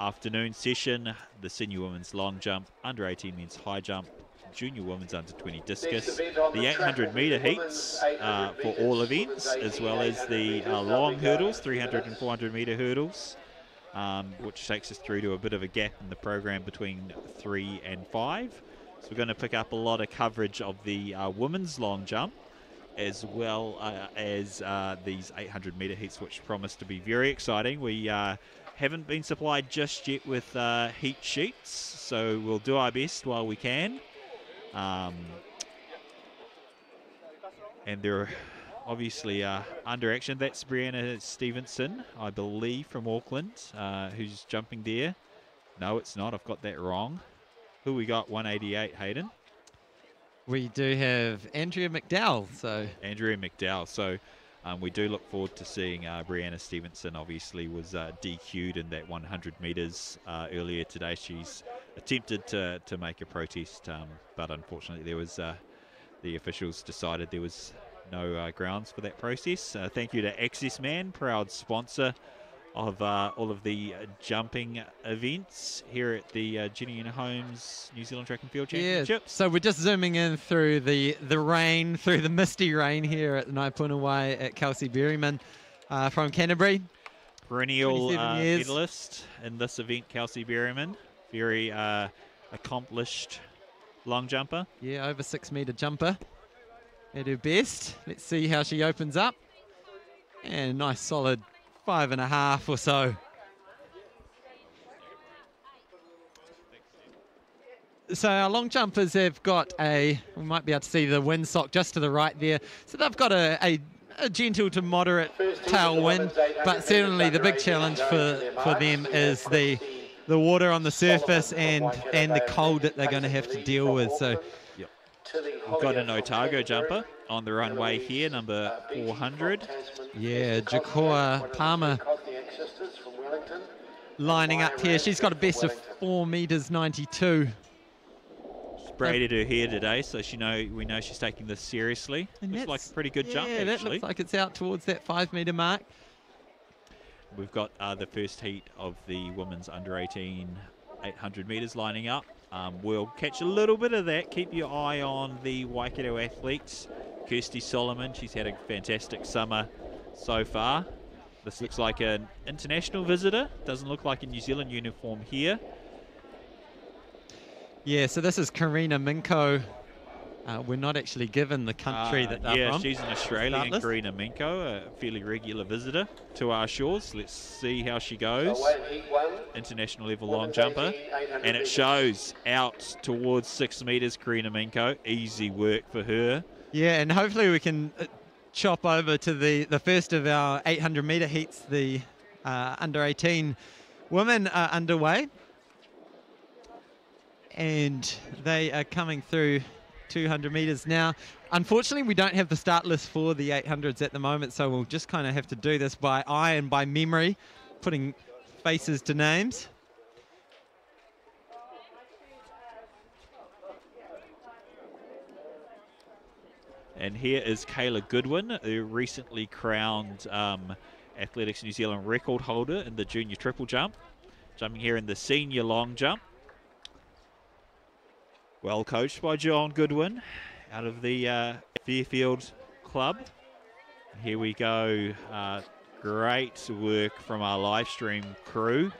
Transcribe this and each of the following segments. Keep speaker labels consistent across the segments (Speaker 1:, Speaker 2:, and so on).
Speaker 1: afternoon session, the senior women's long jump, under 18 men's high jump, junior women's under 20 discus, the 800 metre heats for all events, as well as the long hurdles, 300 and 400 metre hurdles, which takes us through to a bit of a gap in the program between 3 and 5. So we're going to pick up a lot of coverage of the women's long jump, as well as these 800 metre heats, which promise to be very exciting. We haven't been supplied just yet with heat sheets, so we'll do our best while we can. And they're obviously under action. That's Brianna Stevenson, I believe, from Auckland, who's jumping there. No, it's not. I've got that wrong. Who we got? 188, Hayden.
Speaker 2: We do have Andrea McDowell.
Speaker 1: Andrea McDowell. So we do look forward to seeing Brianna Stevenson. Obviously was DQ'd in that 100 metres earlier today. She's attempted to make a protest, but unfortunately there was the officials decided there was no grounds for that process. Thank you to Access Man, proud sponsor of all of the jumping events here at the Jennian Holmes New Zealand Track and Field Championships.
Speaker 2: Yeah, so we're just zooming in through the rain, through the misty rain here at the Puna at Kelsey Berryman from Canterbury.
Speaker 1: Perennial medalist in this event, Kelsey Berryman. Very accomplished long jumper.
Speaker 2: Yeah, over 6 metre jumper at her best. Let's see how she opens up. And nice solid 5.5 or so. So our long jumpers have got we might be able to see the windsock just to the right there. So they've got a gentle to moderate tailwind, but certainly the big challenge for them is the water on the surface and the cold that they're going to have to deal with. So
Speaker 1: we've got an Otago jumper on the runway here, number 400.
Speaker 2: Yeah, Jacoa Palmer lining up here. She's got a best of 4 metres 92.
Speaker 1: She's braided her hair today, so we know she's taking this seriously. Looks like a pretty good jump, actually.
Speaker 2: Yeah, that looks like it's out towards that 5 metre mark.
Speaker 1: We've got the first heat of the women's under 18 800 metres lining up. We'll catch a little bit of that. Keep your eye on the Waikato athletes. Kirsty Solomon, she's had a fantastic summer so far. This looks like an international visitor. Doesn't look like a New Zealand uniform here.
Speaker 2: Yeah, so this is Karina Minko. We're not actually given the country that they're from.
Speaker 1: Yeah, she's an Australian, Karina Minko, a fairly regular visitor to our shores. Let's see how she goes. International level long jumper. And it shows out towards 6 metres, Karina Minko. Easy work for her.
Speaker 2: Yeah, and hopefully we can chop over to the first of our 800 metre heats. The under 18 women are underway. And they are coming through 200 metres now. Unfortunately, we don't have the start list for the 800s at the moment, so we'll just kind of have to do this by eye and by memory, putting faces to names.
Speaker 1: And here is Kayla Goodwin, who recently crowned Athletics New Zealand record holder in the junior triple jump, jumping here in the senior long jump. Well coached by John Goodwin out of the Fairfield club. Here we go. Great work from our live stream crew,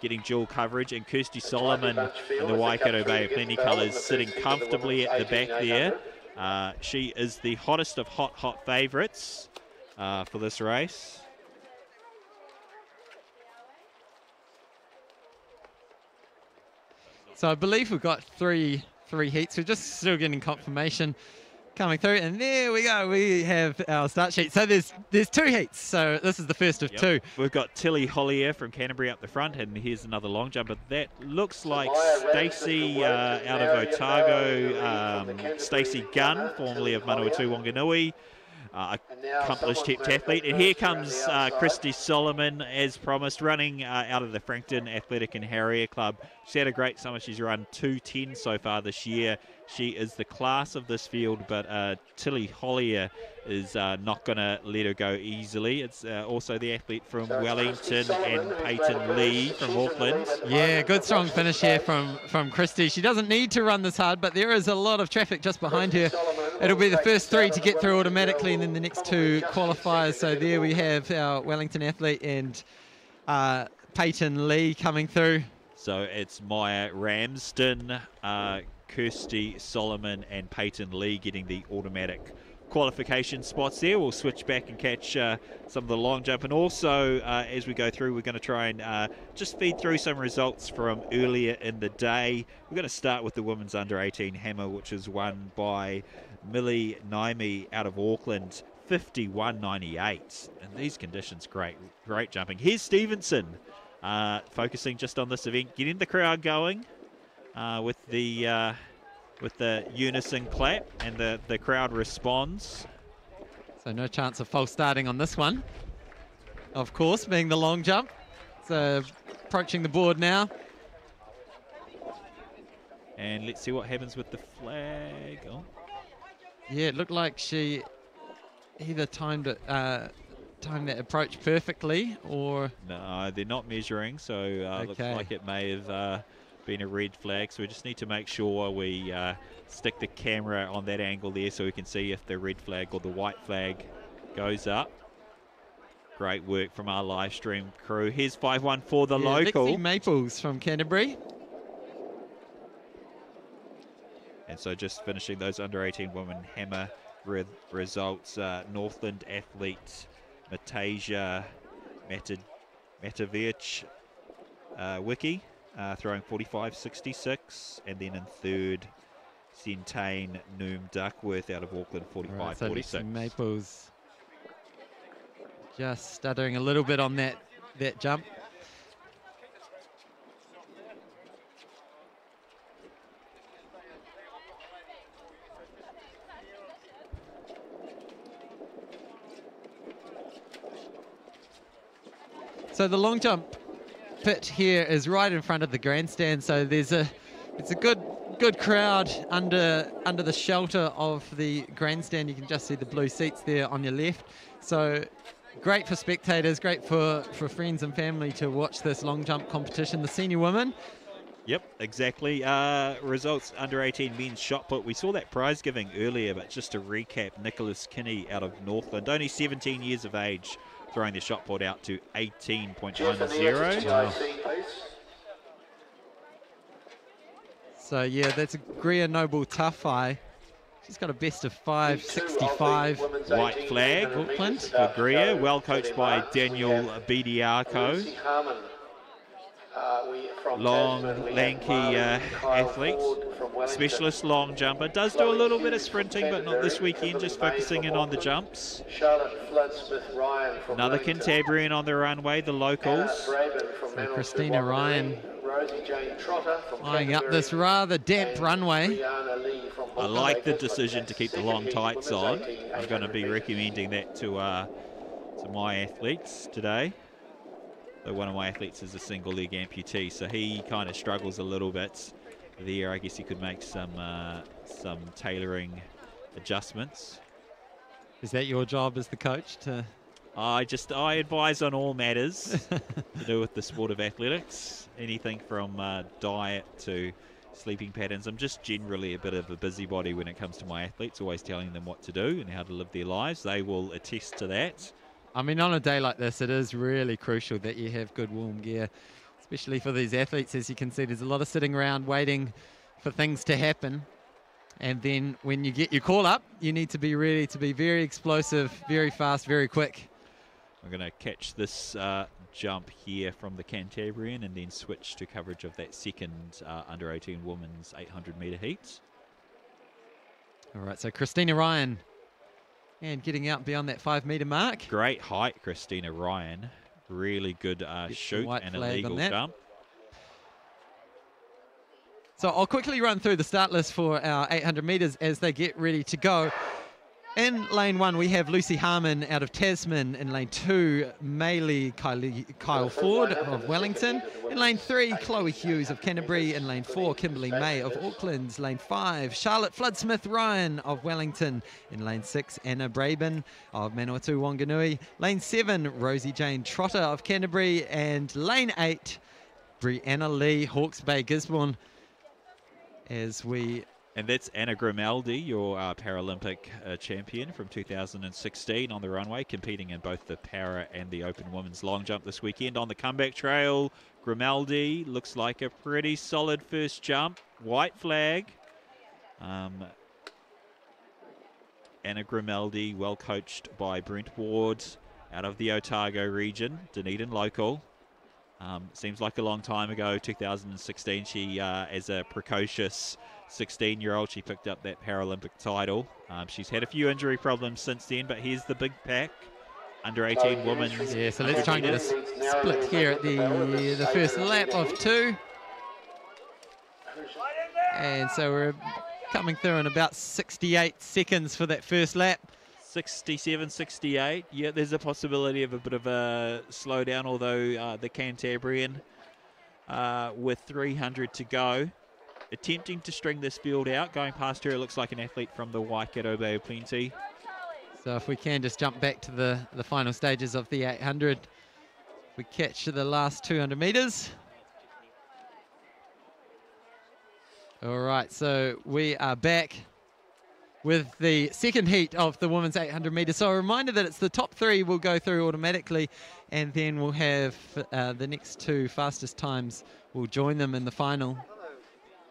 Speaker 1: getting dual coverage, and Kirsty Solomon in the Waikato Bay of Plenty colours sitting comfortably at the back there. She is the hottest of hot favourites for this race.
Speaker 2: So I believe we've got three heats. We're just still getting confirmation coming through, and there we go. We have our start sheet. So there's 2 heats. So this is the first of 2.
Speaker 1: We've got Tilly Hollier from Canterbury up the front, and here's another long jumper. That looks like Stacey out of Otago, Stacey Gunn, formerly of Manawatu Wanganui. accomplished heptathlete. And here comes Christy Solomon, as promised, running out of the Frankton Athletic and Harrier Club. She's had a great summer. She's run 2:10 so far this year. She is the class of this field, but Tilly Hollier is not going to let her go easily. It's also the athlete from Wellington and Peyton Lee from Auckland.
Speaker 2: Yeah, good strong finish here from Christy. She doesn't need to run this hard, but there is a lot of traffic just behind her. It'll be the first 3 to get through automatically, and then the next 2 qualifiers. So there we have our Wellington athlete and Peyton Lee coming through.
Speaker 1: So it's Maya Ramsden, Kirsty Solomon and Peyton Lee getting the automatic qualification spots there. We'll switch back and catch some of the long jump, and also as we go through, we're going to try and just feed through some results from earlier in the day. We're going to start with the women's under-18 hammer, which is won by Millie Naimi out of Auckland, 51.98. And these conditions, great jumping. Here's Stevenson focusing just on this event, getting the crowd going with the unison clap, and the crowd responds.
Speaker 2: So no chance of false starting on this one, of course, being the long jump. So approaching the board now.
Speaker 1: And let's see what happens with the flag. Oh.
Speaker 2: Yeah, it looked like she either timed that approach perfectly, or...
Speaker 1: No, they're not measuring, so
Speaker 2: okay.
Speaker 1: Looks like it may have been a red flag. So we just need to make sure we stick the camera on that angle there so we can see if the red flag or the white flag goes up. Great work from our live stream crew. Here's 5-1 for the local.
Speaker 2: Lexi Maples from Canterbury.
Speaker 1: And so just finishing those under-18 women hammer results, Northland athlete Matasia Matavic Wiki throwing 45.66, and then in third, Centane Noom Duckworth out of Auckland, 45.46.
Speaker 2: So Maples just stuttering a little bit on that jump. So the long jump pit here is right in front of the grandstand. So it's a good crowd under the shelter of the grandstand. You can just see the blue seats there on your left. So great for spectators, great for friends and family to watch this long jump competition. The senior women.
Speaker 1: Yep, exactly. Results under 18 men's shot put. We saw that prize giving earlier, but just to recap, Nicholas Kinney out of Northland, only 17 years of age, throwing the shot put out to 18.10.
Speaker 2: Wow. So yeah, that's Greer Noble Tawhai. She's got a best of 5.65.
Speaker 1: White flag
Speaker 2: Auckland
Speaker 1: for Greer, well coached by Daniel Bediako. Long, lanky athlete, specialist long jumper. Does do a little bit of sprinting, but not this weekend, just focusing in on the jumps. Another Cantabrian on the runway, the locals.
Speaker 2: So Christina Ryan eyeing up this rather damp runway.
Speaker 1: I like the decision to keep the long tights on. I'm going to be recommending that to my athletes today. Though one of my athletes is a single leg amputee, so he kind of struggles a little bit there. I guess he could make some tailoring adjustments.
Speaker 2: Is that your job as the coach to?
Speaker 1: I advise on all matters to do with the sport of athletics, anything from diet to sleeping patterns. I'm just generally a bit of a busybody when it comes to my athletes, always telling them what to do and how to live their lives. They will attest to that.
Speaker 2: I mean, on a day like this, it is really crucial that you have good warm gear, especially for these athletes. As you can see, there's a lot of sitting around waiting for things to happen. And then when you get your call up, you need to be ready to be very explosive, very fast, very quick.
Speaker 1: I'm going to catch this jump here from the Cantabrian and then switch to coverage of that second under-18 women's 800-metre heat.
Speaker 2: All right, so Christina Ryan. And getting out beyond that 5-metre mark.
Speaker 1: Great height, Christina Ryan. Really good shoot and a legal jump.
Speaker 2: So I'll quickly run through the start list for our 800 metres as they get ready to go. In lane 1, we have Lucy Harmon out of Tasman. In lane 2, Maylee Kyle Ford of Wellington. In lane 3, Chloe Hughes of Canterbury. In lane 4, Kimberly May of Auckland. Lane 5, Charlotte Flood-Smith-Ryan of Wellington. In lane 6, Anna Braben of Manawatu Wanganui. Lane 7, Rosie Jane Trotter of Canterbury. And lane 8, Brianna Lee, Hawke's Bay Gisborne.
Speaker 1: And that's Anna Grimaldi, your Paralympic champion from 2016 on the runway, competing in both the para and the open women's long jump this weekend. On the comeback trail, Grimaldi looks like a pretty solid first jump. White flag. Anna Grimaldi, well coached by Brent Ward out of the Otago region, Dunedin local. Seems like a long time ago, 2016, she, as a precocious 16-year-old, she picked up that Paralympic title. She's had a few injury problems since then, but here's the big pack. Under 18 women's.
Speaker 2: Yeah, so let's try and get a split here at the first lap of 2. And so we're coming through in about 68 seconds for that first lap.
Speaker 1: 67, 68. Yeah, there's a possibility of a bit of a slowdown, although the Cantabrian with 300 to go, attempting to string this field out. Going past her, it looks like an athlete from the Waikato Bay of Plenty.
Speaker 2: So if we can just jump back to the final stages of the 800, we catch the last 200 metres. All right, so we are back with the second heat of the women's 800 metres. So a reminder that it's the top 3 will go through automatically, and then we'll have the next 2 fastest times will join them in the final.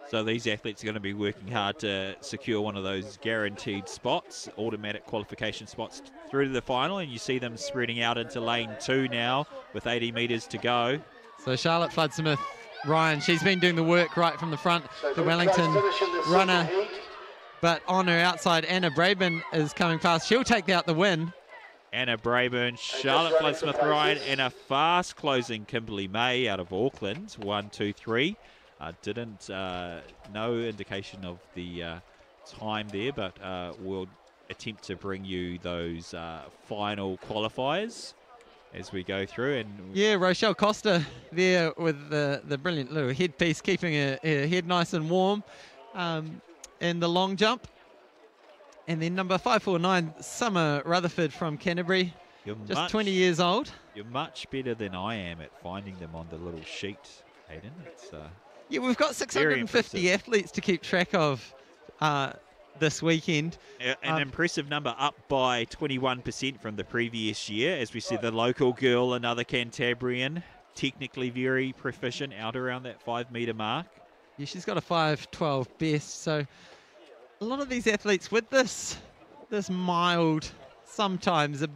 Speaker 1: So these athletes are going to be working hard to secure one of those guaranteed spots, automatic qualification spots through to the final, and you see them spreading out into lane 2 now with 80 metres to go.
Speaker 2: So Charlotte Flood-Smith-Ryan, she's been doing the work right from the front, the Wellington runner. But on her outside, Anna Braben is coming past. She'll take out the win.
Speaker 1: Anna Braben, Charlotte Flood-Smith-Ryan, and a fast closing Kimberly May out of Auckland. 1, 2, 3. No indication of the time there, but we'll attempt to bring you those final qualifiers as we go through. And
Speaker 2: yeah, Rochelle Costa there with the brilliant little headpiece, keeping her head nice and warm in the long jump. And then number 549, Summer Rutherford from Canterbury, just 20 years old.
Speaker 1: You're much better than I am at finding them on the little sheet, Hayden. It's
Speaker 2: yeah, we've got 650 athletes to keep track of this weekend.
Speaker 1: An impressive number, up by 21% from the previous year. As we see, the local girl, another Cantabrian, technically very proficient out around that 5 metre mark.
Speaker 2: Yeah, she's got a 5:12 best. So a lot of these athletes with this mild, sometimes a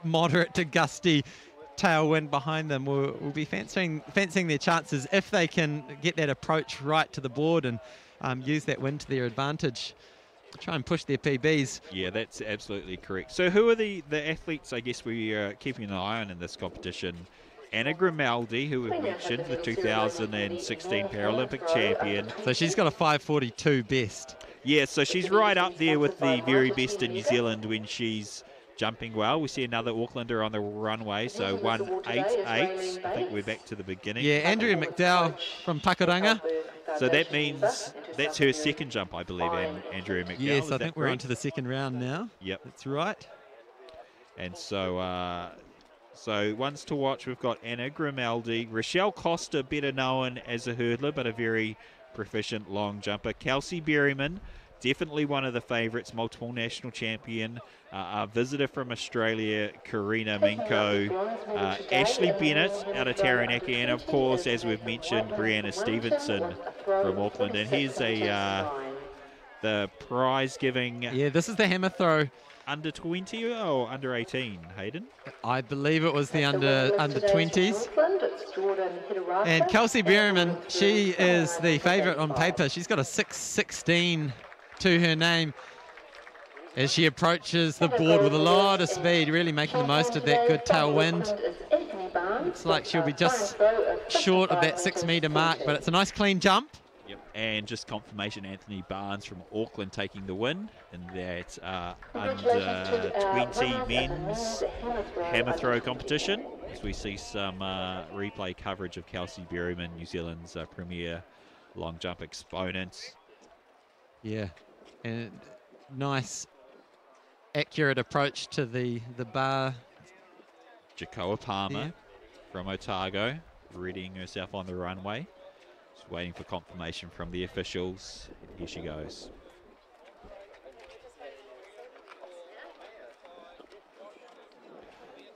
Speaker 2: moderate to gusty tailwind behind them will be fancying their chances if they can get that approach right to the board and use that wind to their advantage. Try and push their PBs.
Speaker 1: Yeah, that's absolutely correct. So who are the athletes, I guess, we are keeping an eye on in this competition? Anna Grimaldi, who we've mentioned, the 2016 Paralympic champion.
Speaker 2: So she's got a 5:42 best.
Speaker 1: Yeah, so she's right up there with the very best in New Zealand when she's jumping well. We see another Aucklander on the runway, so 188. I think we're back to the beginning.
Speaker 2: Yeah, Andrea McDowell from Pakuranga.
Speaker 1: So that means that's her second jump, I believe, Andrea McDowell.
Speaker 2: Yes, I think we're on to the second round now.
Speaker 1: Yep.
Speaker 2: That's right.
Speaker 1: And so so ones to watch, we've got Anna Grimaldi, Rochelle Costa, better known as a hurdler, but a very proficient long jumper. Kelsey Berryman, definitely one of the favourites, multiple national champion. A visitor from Australia, Karina Minko. Ashley Bennett out of Taranaki. And, of course, as we've mentioned, Brianna Stevenson from Auckland. And here's the prize-giving...
Speaker 2: Yeah, this is the hammer throw.
Speaker 1: Under 20 or under 18, Hayden?
Speaker 2: I believe it was the under 20s. And Kelsey Berryman, she is the favourite on paper. She's got a 6:16 to her name as she approaches the board with a lot of speed, really making the most of that good tailwind. Looks like she'll be just short of that 6 metre mark, but it's a nice clean jump.
Speaker 1: Yep. And just confirmation, Anthony Barnes from Auckland taking the win in that under 20 men's hammer throw competition. As we see some replay coverage of Kelsey Berryman, New Zealand's premier long jump exponent.
Speaker 2: Yeah, and nice, accurate approach to the bar.
Speaker 1: Jacoa Palmer from Otago, readying herself on the runway. Just waiting for confirmation from the officials. Here she goes.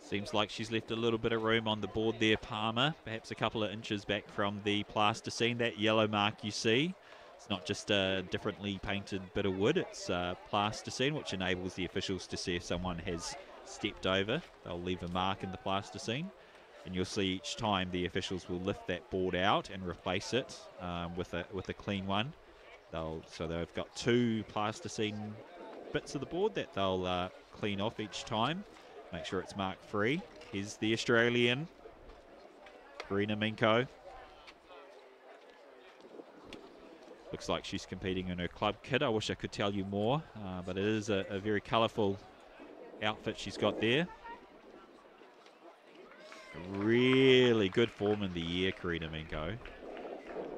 Speaker 1: Seems like she's left a little bit of room on the board there, Palmer. Perhaps a couple of inches back from the plasticine. That yellow mark you see, it's not just a differently painted bit of wood, it's plasticine, which enables the officials to see if someone has stepped over. They'll leave a mark in the plasticine, and you'll see each time the officials will lift that board out and replace it with a clean one. So they've got 2 plasticine bits of the board that they'll clean off each time. Make sure it's mark free. Here's the Australian, Karina Minko. Looks like she's competing in her club kit. I wish I could tell you more, but it is a very colourful outfit she's got there. Really good form in the air, Karina Minko.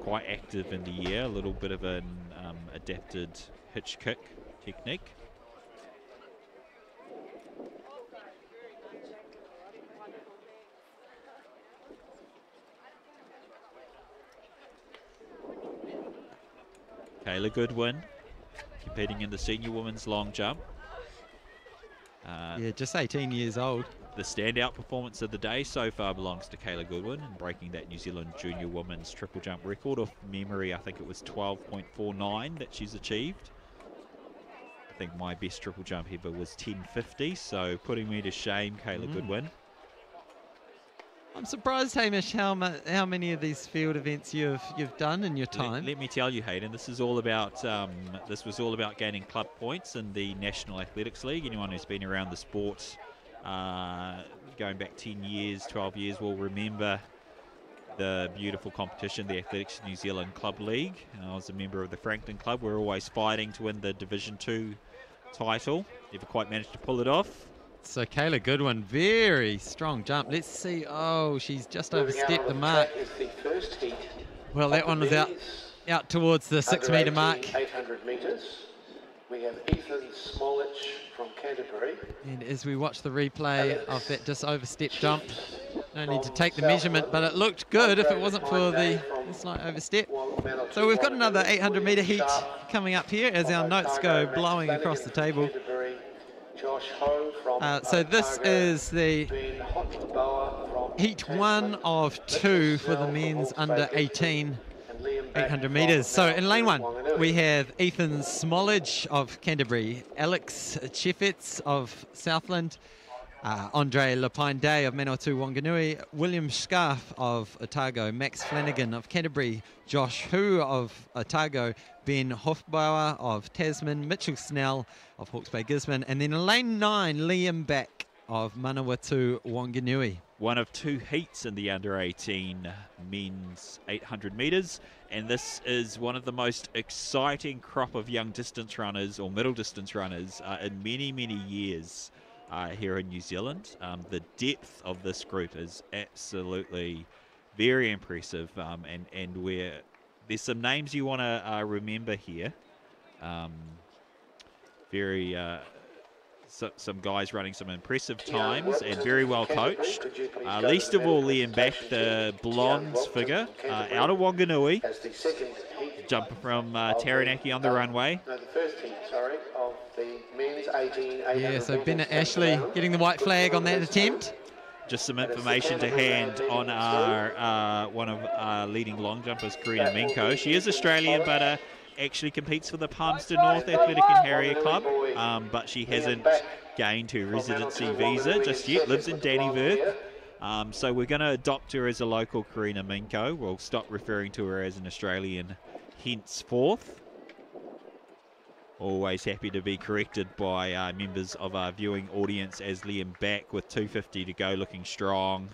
Speaker 1: Quite active in the air, a little bit of an adapted hitch kick technique. Kayla Goodwin competing in the senior women's long jump.
Speaker 2: Yeah, just 18 years old.
Speaker 1: The standout performance of the day so far belongs to Kayla Goodwin and breaking that New Zealand junior women's triple jump record. Off memory, I think it was 12.49 that she's achieved. I think my best triple jump ever was 10.50, so putting me to shame, Kayla Goodwin.
Speaker 2: I'm surprised, Hamish, how many of these field events you've done in your time.
Speaker 1: Let me tell you, Hayden, this is all about this was all about gaining club points in the National Athletics League. Anyone who's been around the sport going back 10 years, 12 years will remember the beautiful competition, the Athletics New Zealand Club League. I was a member of the Franklin Club. We're always fighting to win the Division 2 title. Never quite managed to pull it off.
Speaker 2: So Kayla Goodwin, very strong jump. Let's see. Oh, she's just overstepped the mark. Well, that one was out towards the 6 metre mark.
Speaker 3: 800 metres. We have Ethan Smolich from Canterbury.
Speaker 2: And as we watch the replay of that just overstep jump, no need to take the measurement, but it looked good if it wasn't for the slight overstep. So we've got another 800 metre heat coming up here as our notes go blowing across the table. So this is the heat 1 of 2 for the men's under 18 800 metres. So in lane 1 we have Ethan Smolich of Canterbury, Alex Cheffetz of Southland, Andre Lapine-Day of Manawatu Wanganui, William Scarf of Otago, Max Flanagan of Canterbury, Josh Hu of Otago, Ben Hofbauer of Tasman, Mitchell Snell of Hawke's Bay Gisborne, and then in lane 9, Liam Back of Manawatu Wanganui.
Speaker 1: One of 2 heats in the under 18 men's 800 metres, and this is one of the most exciting crop of young distance runners or middle distance runners in many, many years here in New Zealand. The depth of this group is absolutely very impressive, and there's some names you want to remember here. Some guys running some impressive times and very well coached. Least of all, Liam Back, the blonde figure, out of Wanganui, jumping from Taranaki on the runway.
Speaker 3: No, the first heat, sorry, of the men's 18
Speaker 2: Yeah, so Bennett Ashley getting the white flag on that attempt.
Speaker 1: Just some information to hand on our one of our leading long jumpers, Karina Minko. She is Australian, but actually competes for the Palmerston North Athletic and Harrier Club, but she hasn't gained her residency visa just yet, lives in Dannyworth. So we're going to adopt her as a local Karina Minko. We'll stop referring to her as an Australian henceforth. Always happy to be corrected by members of our viewing audience as Liam Back with 2:50 to go, looking strong.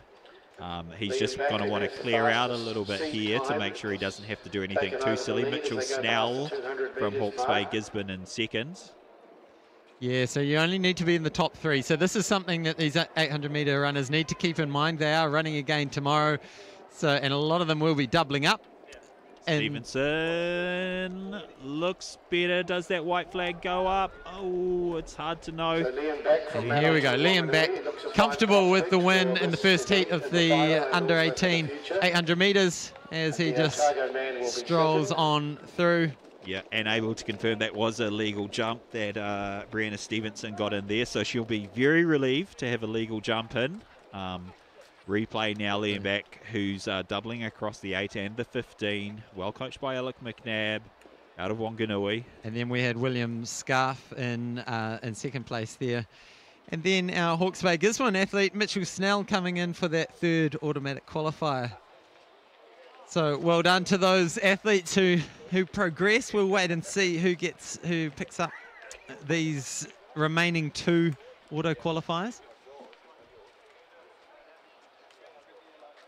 Speaker 1: He's just going to want to clear out a little bit here to make sure he doesn't have to do anything too silly. Mitchell Snell from Hawke's Bay Gisborne in second.
Speaker 2: Yeah, so you only need to be in the top 3. So this is something that these 800-metre runners need to keep in mind. They are running again tomorrow, and a lot of them will be doubling up.
Speaker 1: Stevenson looks better. Does that white flag go up? Oh, it's hard to know.
Speaker 2: Here we go. Liam Beck, comfortable with the win in the first heat of the under-18 800 metres as he just strolls on through.
Speaker 1: Yeah, and able to confirm that was a legal jump that Brianna Stevenson got in there, so she'll be very relieved to have a legal jump in. Replay now, Liam Beck, who's doubling across the 8 and the 15. Well coached by Alec McNabb out of Wanganui.
Speaker 2: And then we had William Scarf in second place there. And then our Hawke's Bay Gisborne athlete, Mitchell Snell, coming in for that third automatic qualifier. So well done to those athletes who progress. We'll wait and see who picks up these remaining 2 auto qualifiers.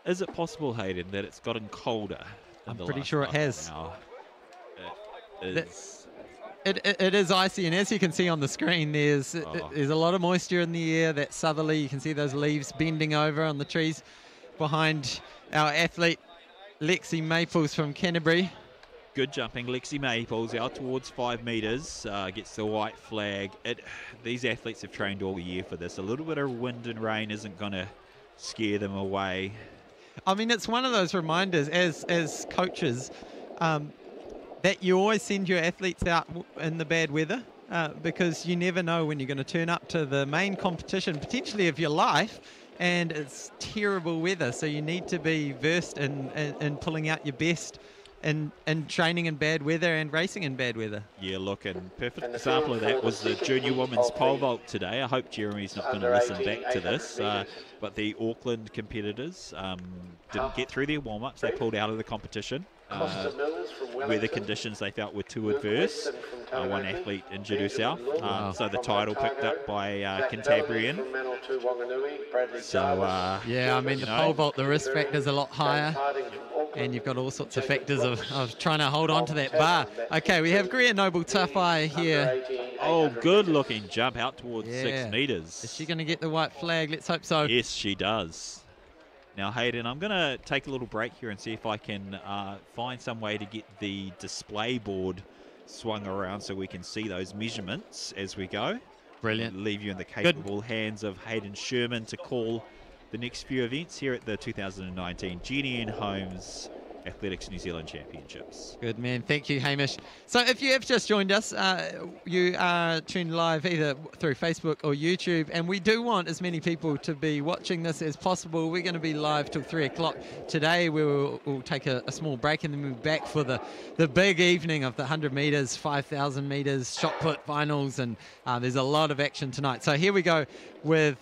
Speaker 1: Is it possible, Hayden, that it's gotten colder?
Speaker 2: I'm pretty sure it has.
Speaker 1: It
Speaker 2: is icy, and as you can see on the screen, there's a lot of moisture in the air. That southerly, you can see those leaves bending over on the trees behind our athlete, Lexi Maples from Canterbury.
Speaker 1: Good jumping, Lexi Maples out towards 5 metres, gets the white flag. These athletes have trained all year for this. A little bit of wind and rain isn't going to scare them away.
Speaker 2: I mean, it's one of those reminders as coaches that you always send your athletes out in the bad weather because you never know when you're going to turn up to the main competition, potentially of your life, and it's terrible weather. So you need to be versed in pulling out your best and training in bad weather and racing in bad weather.
Speaker 1: Yeah, look, and perfect example of that was the junior women's pole vault today. I hope Jeremy's not going to listen back to this, but the Auckland competitors didn't get through their warm-ups. They pulled out of the competition. Weather conditions they felt were too adverse. One athlete injured herself, so the title picked up by Cantabrian. So
Speaker 2: yeah, I mean the pole vault, the risk factor is a lot higher, and you've got all sorts of factors of trying to hold on to that bar. Okay, we have Greer Noble Tafai here.
Speaker 1: Oh, good looking jump out towards 6 metres.
Speaker 2: Is she going to get the white flag? Let's hope so.
Speaker 1: Yes, she does. Now, Hayden, I'm going to take a little break here and see if I can find some way to get the display board swung around so we can see those measurements as we go.
Speaker 2: Brilliant.
Speaker 1: I'll leave you in the capable hands of Hayden Sherman to call the next few events here at the 2019 Jennian Homes Athletics New Zealand Championships.
Speaker 2: Good man, thank you, Hamish. So if you have just joined us, you are tuned live either through Facebook or YouTube, and we do want as many people to be watching this as possible. We're going to be live till 3 o'clock today. We'll take a small break and then we'll be back for the big evening of the 100 metres, 5,000 metres, shot put finals, and there's a lot of action tonight. So here we go with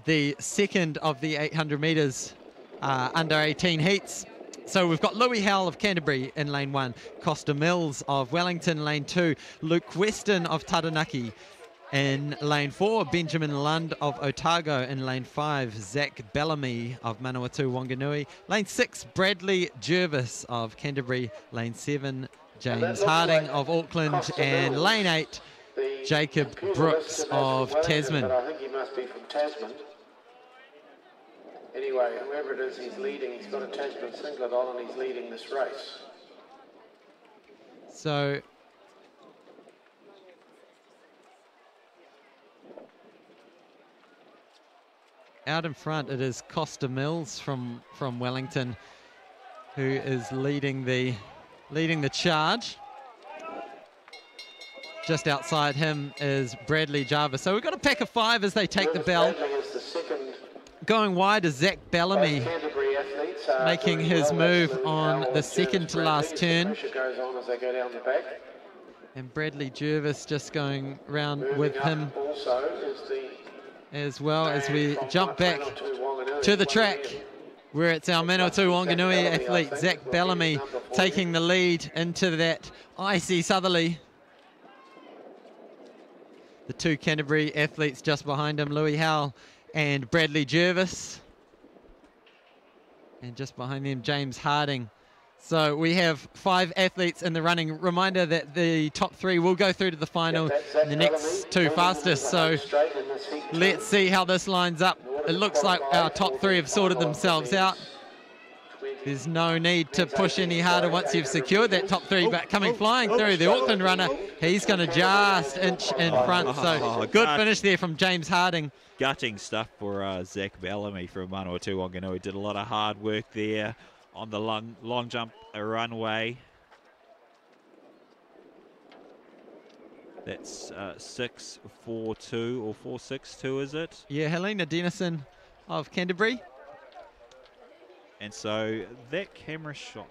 Speaker 2: the second of the 800 metres under 18 heats. So we've got Louis Howell of Canterbury in lane 1, Costa Mills of Wellington lane 2, Luke Weston of Taranaki in lane 4, Benjamin Lund of Otago in lane 5, Zach Bellamy of Manawatu Wanganui, lane 6, Bradley Jervis of Canterbury, lane 7, James Harding of Auckland, and lane 8, Jacob Brooks of Tasman.
Speaker 3: I think he must be from Tasman. Anyway, whoever it is, he's leading. He's got a Tasman singlet on and he's leading this race.
Speaker 2: So out in front, it is Costa Mills from Wellington who is leading the charge. Just outside him is Bradley Jarvis. So we've got a pack of 5 as they take the bell. Going wide is Zach Bellamy, making his move on the second to last turn. And Bradley Jervis just going round with him as well as we jump back to the track where it's our Manawatu Wanganui athlete Zach Bellamy taking the lead into that icy southerly. The 2 Canterbury athletes just behind him, Louis Howell and Bradley Jervis. And just behind them, James Harding. So we have 5 athletes in the running. Reminder that the top 3 will go through to the final in the next 2 fastest. So let's see how this lines up. It looks like our top 3 have sorted themselves out. There's no need to push any harder once you've secured that top 3, but coming flying through, the Auckland runner, he's going to just inch in front. So good finish there from James Harding.
Speaker 1: Gutting stuff for Zach Bellamy from Manawatu Wanganui. He did a lot of hard work there on the long jump runway. That's 6.42 or 4.62, is it?
Speaker 2: Yeah, Helena Dennison of Canterbury.
Speaker 1: And so that camera shot.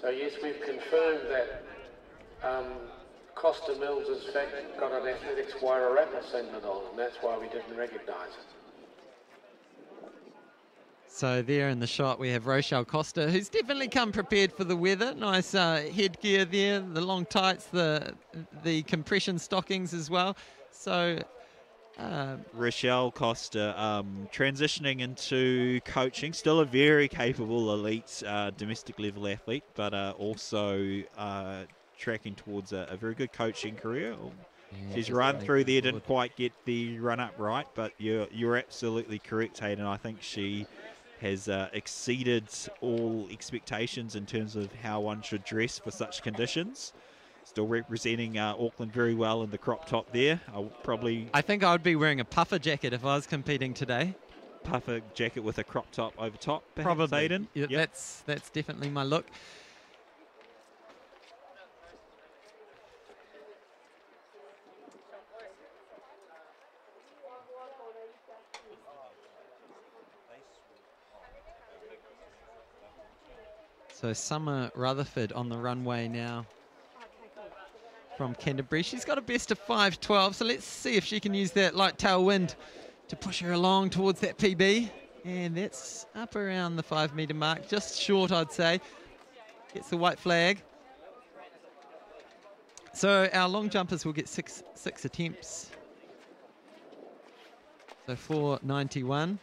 Speaker 3: So yes, we've confirmed that Costa Mills has in fact got an athletics Wairarapa singlet on, and that's why we didn't recognise it.
Speaker 2: So there in the shot we have Rochelle Costa, who's definitely come prepared for the weather. Nice headgear there, the long tights, the compression stockings as well. So
Speaker 1: Rochelle Costa transitioning into coaching, still a very capable elite domestic level athlete, but also tracking towards a very good coaching career. Yeah, she's run through there, didn't quite get the run up right, but you're absolutely correct, Hayden. I think she has exceeded all expectations in terms of how one should dress for such conditions. Still representing Auckland very well in the crop top there. I think
Speaker 2: I would be wearing a puffer jacket if I was competing today.
Speaker 1: Puffer jacket with a crop top over top, perhaps,
Speaker 2: probably.
Speaker 1: Hayden?
Speaker 2: Yeah, yep. That's definitely my look. So Summer Rutherford on the runway now from Canterbury. She's got a best of 5.12, so let's see if she can use that light tailwind to push her along towards that PB. And that's up around the 5 metre mark, just short, I'd say. Gets the white flag. So our long jumpers will get six attempts. So 4.91.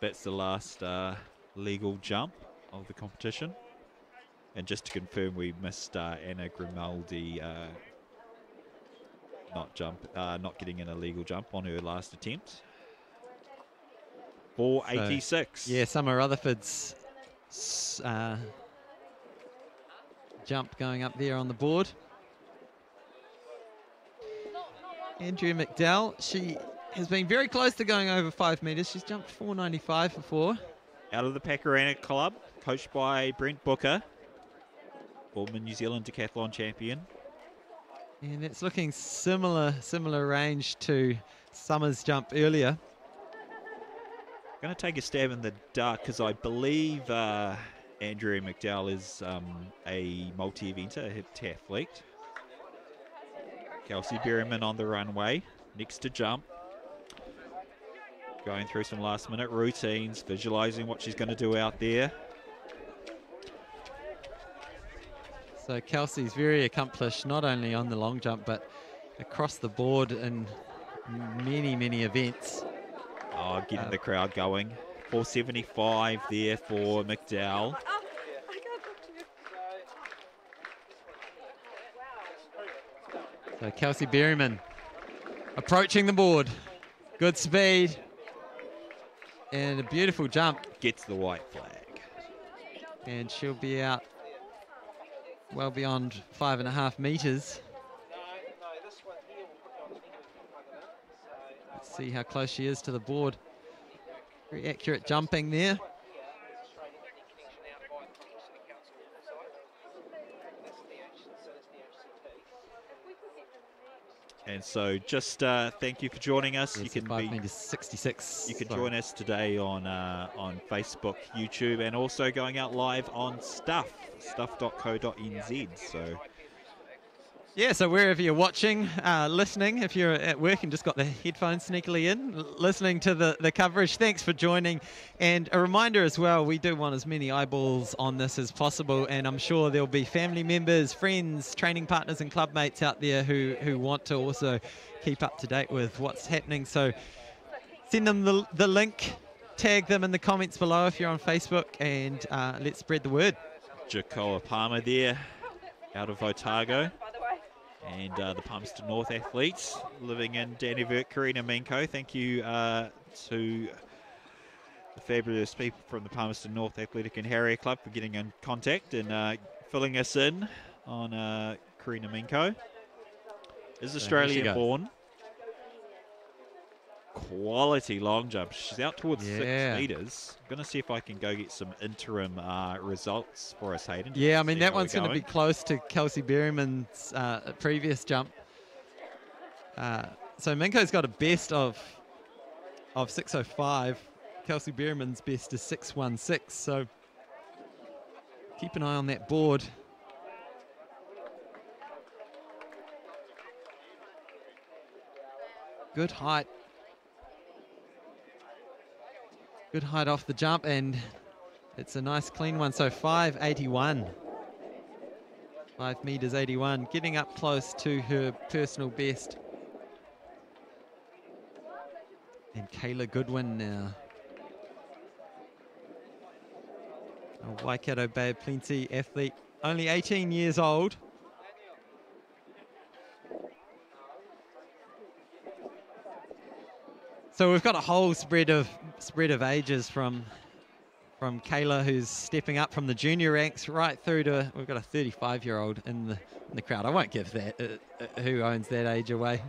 Speaker 1: That's the last legal jump of the competition. And just to confirm, we missed Anna Grimaldi not getting an illegal jump on her last attempt. 4.86.
Speaker 2: So, yeah, Summer Rutherford's jump going up there on the board. Andrea McDowell, she has been very close to going over 5 metres. She's jumped 4.95 before.
Speaker 1: Out of the Pakurana Club, coached by Brent Booker, former New Zealand decathlon champion.
Speaker 2: And it's looking similar range to Summer's jump earlier.
Speaker 1: Going to take a stab in the dark because I believe Andrea McDowell is a multi-eventer, a heptathlete. Kelsey Berryman on the runway, next to jump. Going through some last-minute routines, visualising what she's going to do out there.
Speaker 2: So Kelsey's very accomplished, not only on the long jump, but across the board in many events.
Speaker 1: Oh, getting the crowd going. 4.75 there for McDowell.
Speaker 2: So Kelsey Berryman approaching the board. Good speed. And a beautiful jump.
Speaker 1: Gets the white flag.
Speaker 2: And she'll be out well beyond 5.5 metres. Let's see how close she is to the board. Very accurate jumping there.
Speaker 1: And so just thank you for joining us.
Speaker 2: Yes, you can 5.66.
Speaker 1: You can join us today on Facebook, YouTube, and also going out live on stuff.co.nz. So
Speaker 2: Yeah, so wherever you're watching, listening, if you're at work and just got the headphones sneakily in, listening to the coverage, thanks for joining. And a reminder as well, we do want as many eyeballs on this as possible, and I'm sure there'll be family members, friends, training partners and club mates out there who want to also keep up to date with what's happening. So send them the link, tag them in the comments below if you're on Facebook, and let's spread the word.
Speaker 1: Jacoa Palmer there, out of Otago. And the Palmerston North athletes living in Dannevirke, Karina Minko. Thank you to the fabulous people from the Palmerston North Athletic and Harrier Club for getting in contact and filling us in on Karina Minko. Is Australian born. Quality long jump. She's out towards 6 meters. I'm going to see if I can go get some interim results for us, Hayden.
Speaker 2: Yeah, I mean, that one's going to be close to Kelsey Berryman's previous jump. So Minko's got a best of 6:05. Kelsey Berryman's best is 6:16. So keep an eye on that board. Good height. Good height off the jump, and it's a nice clean one. So 5:81. 5 meters 81, getting up close to her personal best. And Kayla Goodwin now. A Waikato Bay of Plenty athlete, only 18 years old. So we've got a whole spread of ages from Kayla, who's stepping up from the junior ranks right through to, we've got a 35-year-old in the crowd. I won't give that who owns that age away.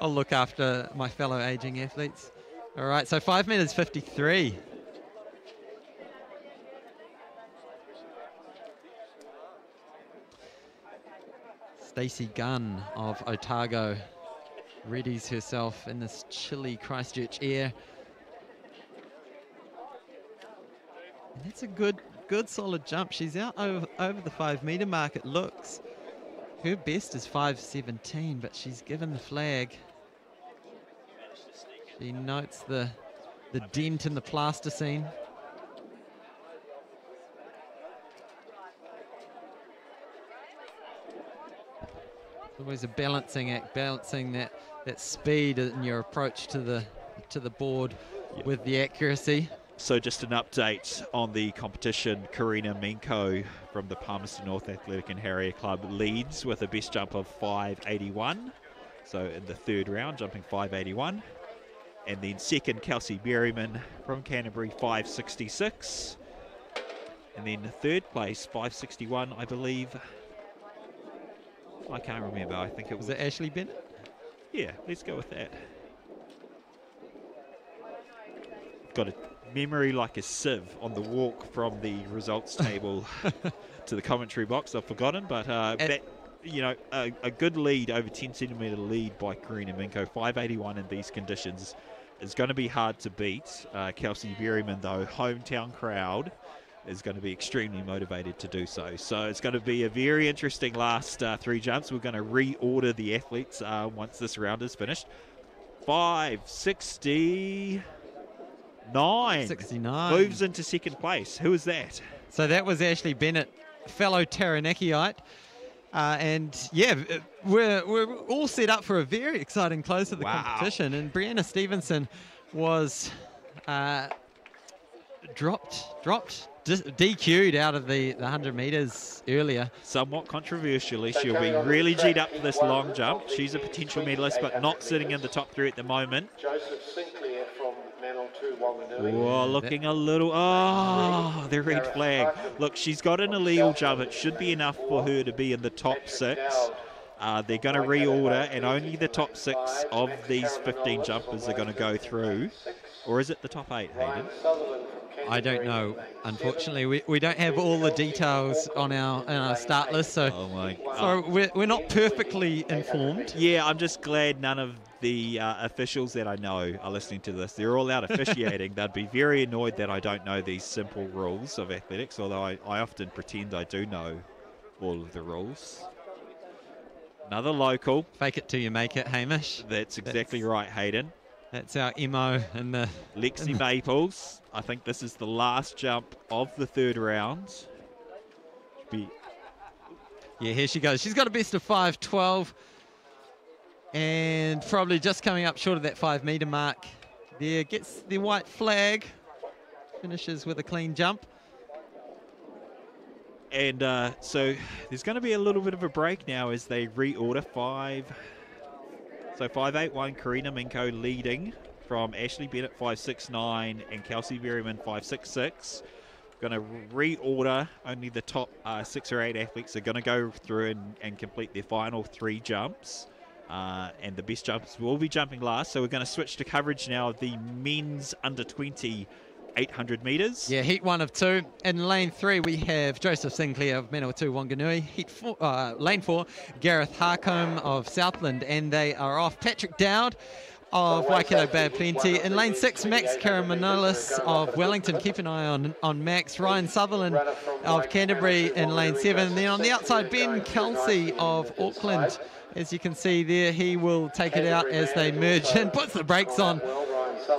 Speaker 2: I'll look after my fellow aging athletes. All right, so 5 minutes 53. Stacey Gunn of Otago readies herself in this chilly Christchurch air. And that's a good solid jump. She's out over the 5 meter mark, it looks. Her best is 5:17, but she's given the flag. She notes the dent in the plasticine. It's always a balancing act, balancing that speed in your approach to the board with the accuracy.
Speaker 1: So just an update on the competition. Karina Minko from the Palmerston North Athletic and Harrier Club leads with a best jump of 5:81. So in the third round, jumping 5:81. And then second, Kelsey Berryman from Canterbury, 5:66. And then third place, 5:61, I believe. I can't remember. I think it was
Speaker 2: it Ashley Bennett?
Speaker 1: Yeah, let's go with that. Got a memory like a sieve on the walk from the results table to the commentary box. I've forgotten, but that, you know, a good lead, over 10 centimetre lead by Karina Minko, 5:81 in these conditions is going to be hard to beat. Kelsey Berryman, though, hometown crowd, is going to be extremely motivated to do so. So it's going to be a very interesting last 3 jumps. We're going to reorder the athletes once this round is finished. 5:69.
Speaker 2: 69.
Speaker 1: Moves into second place. Who is that?
Speaker 2: So that was Ashley Bennett, fellow Taranakiite. And yeah, we're all set up for a very exciting close of the competition. And Brianna Stevenson was DQ'd out of the 100 metres earlier.
Speaker 1: Somewhat controversially. She'll be really G'd up for this long jump. She's a potential medalist, but not sitting in the top 3 at the moment.
Speaker 3: Joseph Sinclair from Manel 2 Wanganui.
Speaker 1: Oh, looking a little... Oh, the red flag. Look, she's got an illegal jump. It should be enough for her to be in the top 6. They're going to reorder, and only the top 6 of these 15 jumpers are going to go through. Or is it the top 8, Hayden?
Speaker 2: I don't know. Unfortunately, we don't have all the details on our start list, so, we're not perfectly informed.
Speaker 1: Yeah, I'm just glad none of the officials that I know are listening to this. They're all out officiating. They'd be very annoyed that I don't know these simple rules of athletics, although I often pretend I do know all of the rules. Another local.
Speaker 2: Fake it till you make it, Hamish.
Speaker 1: That's exactly right, Hayden.
Speaker 2: That's our MO in the...
Speaker 1: Lexi Maples. I think this is the last jump of the third round.
Speaker 2: Yeah, here she goes. She's got a best of 5:12. And probably just coming up short of that 5 metre mark. There, gets the white flag. Finishes with a clean jump.
Speaker 1: And so there's going to be a little bit of a break now as they reorder 5. So 5.81, Karina Minko leading from Ashley Bennett 5.69 and Kelsey Berryman 5.66. Going to reorder. Only the top 6 or 8 athletes are going to go through and complete their final 3 jumps. And the best jumpers will be jumping last. So we're going to switch to coverage now of the men's under 20 800 metres.
Speaker 2: Yeah, heat 1 of 2. In lane 3, we have Joseph Sinclair of Manawatu Wanganui. Lane 4, Gareth Harcombe of Southland, and they are off. Patrick Dowd of Waikato Bay of Plenty. In lane 6, Max Karamanolis of Wellington. Keep an eye on Max. Ryan Sutherland of Canterbury in lane 7. And then on the outside, Ben Kelsey of Auckland. As you can see there, he will take it out as they merge in, puts the brakes on.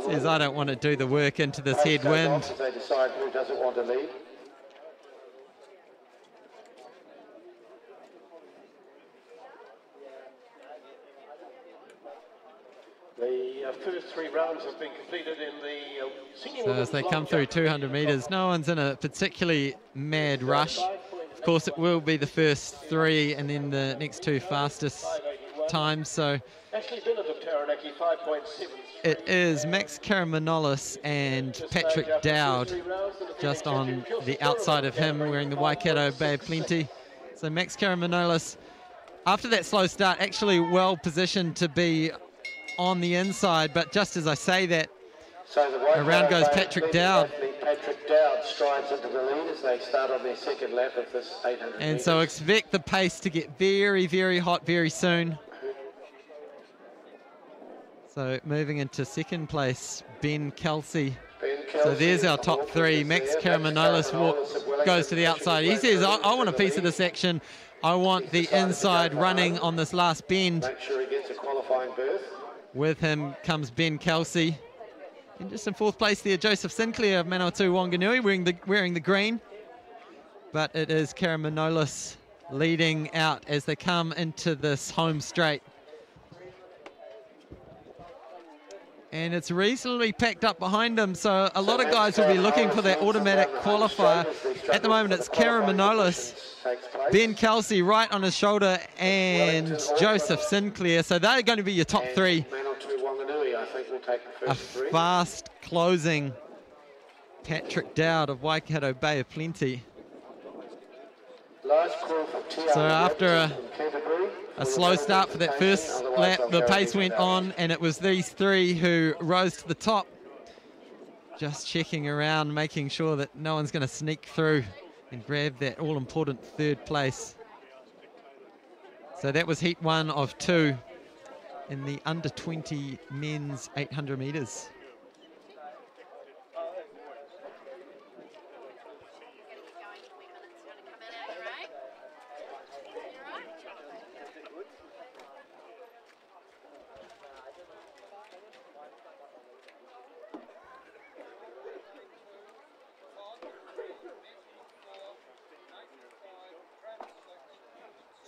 Speaker 2: Says, I don't want to do the work into this headwind.
Speaker 3: They decide who doesn't want to lead. The first 3 rounds have been completed in the senior.
Speaker 2: So as they come through 200 metres, no one's in a particularly mad rush. Of course, it will be the first 3 and then the next 2 fastest times. So it is Max Karamanolis and Patrick Dowd just on the outside of him, wearing the Waikato Bay of Plenty. So Max Karamanolis, after that slow start, actually well positioned to be on the inside, but just as I say that, around goes Patrick Dowd.
Speaker 3: Patrick Dowd strides into the lead as they start on their second lap of this 800
Speaker 2: And
Speaker 3: meters.
Speaker 2: so expect the pace to get very, very hot very soon. So moving into second place, Ben Kelsey. So there's our top 3. Max Karamanolis goes to the outside. He says, I want a piece of this action. I want the inside running on this last bend.
Speaker 3: Make sure he gets a qualifying berth.
Speaker 2: With him comes Ben Kelsey. And just in 4th place there, Joseph Sinclair of Manawatu Wanganui wearing the green. But it is Karamanolis leading out as they come into this home straight. And it's reasonably packed up behind him, so a lot of guys will be looking for that automatic qualifier. At the moment, it's Karamanolis, Ben Kelsey right on his shoulder, and Joseph Sinclair. So they're going to be your top 3. A fast closing Patrick Dowd of Waikato Bay of Plenty. So after a slow start for that first lap, the pace went on, and it was these 3 who rose to the top. Just checking around, making sure that no one's going to sneak through and grab that all-important 3rd place. So that was heat 1 of 2 in the under 20 men's 800 metres.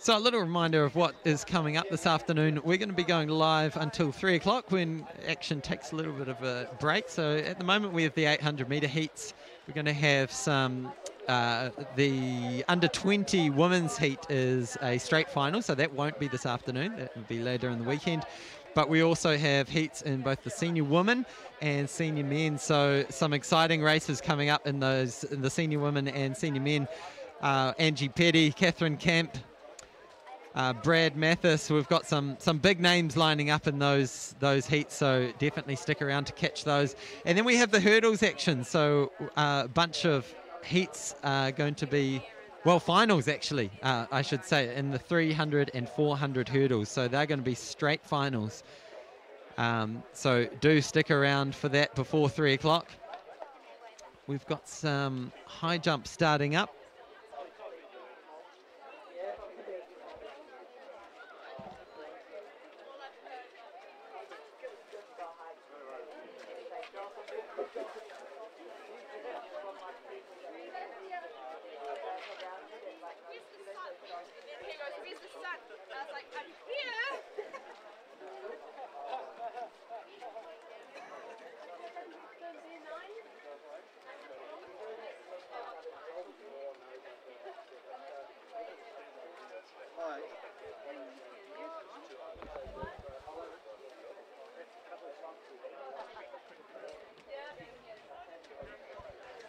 Speaker 2: So a little reminder of what is coming up this afternoon. We're going to be going live until 3 o'clock when action takes a little bit of a break. So at the moment we have the 800 metre heats. We're going to have some, the under 20 women's heat is a straight final, so that won't be this afternoon. That will be later in the weekend. But we also have heats in both the senior women and senior men. So some exciting races coming up in those, in the senior women and senior men. Angie Petty, Catherine Camp, Brad Mathis. We've got some big names lining up in those heats, so definitely stick around to catch those. And then we have the hurdles action, so a bunch of heats are going to be, well, finals actually, I should say, in the 300 and 400 hurdles, so they're going to be straight finals. So do stick around for that before 3 o'clock. We've got some high jump starting up.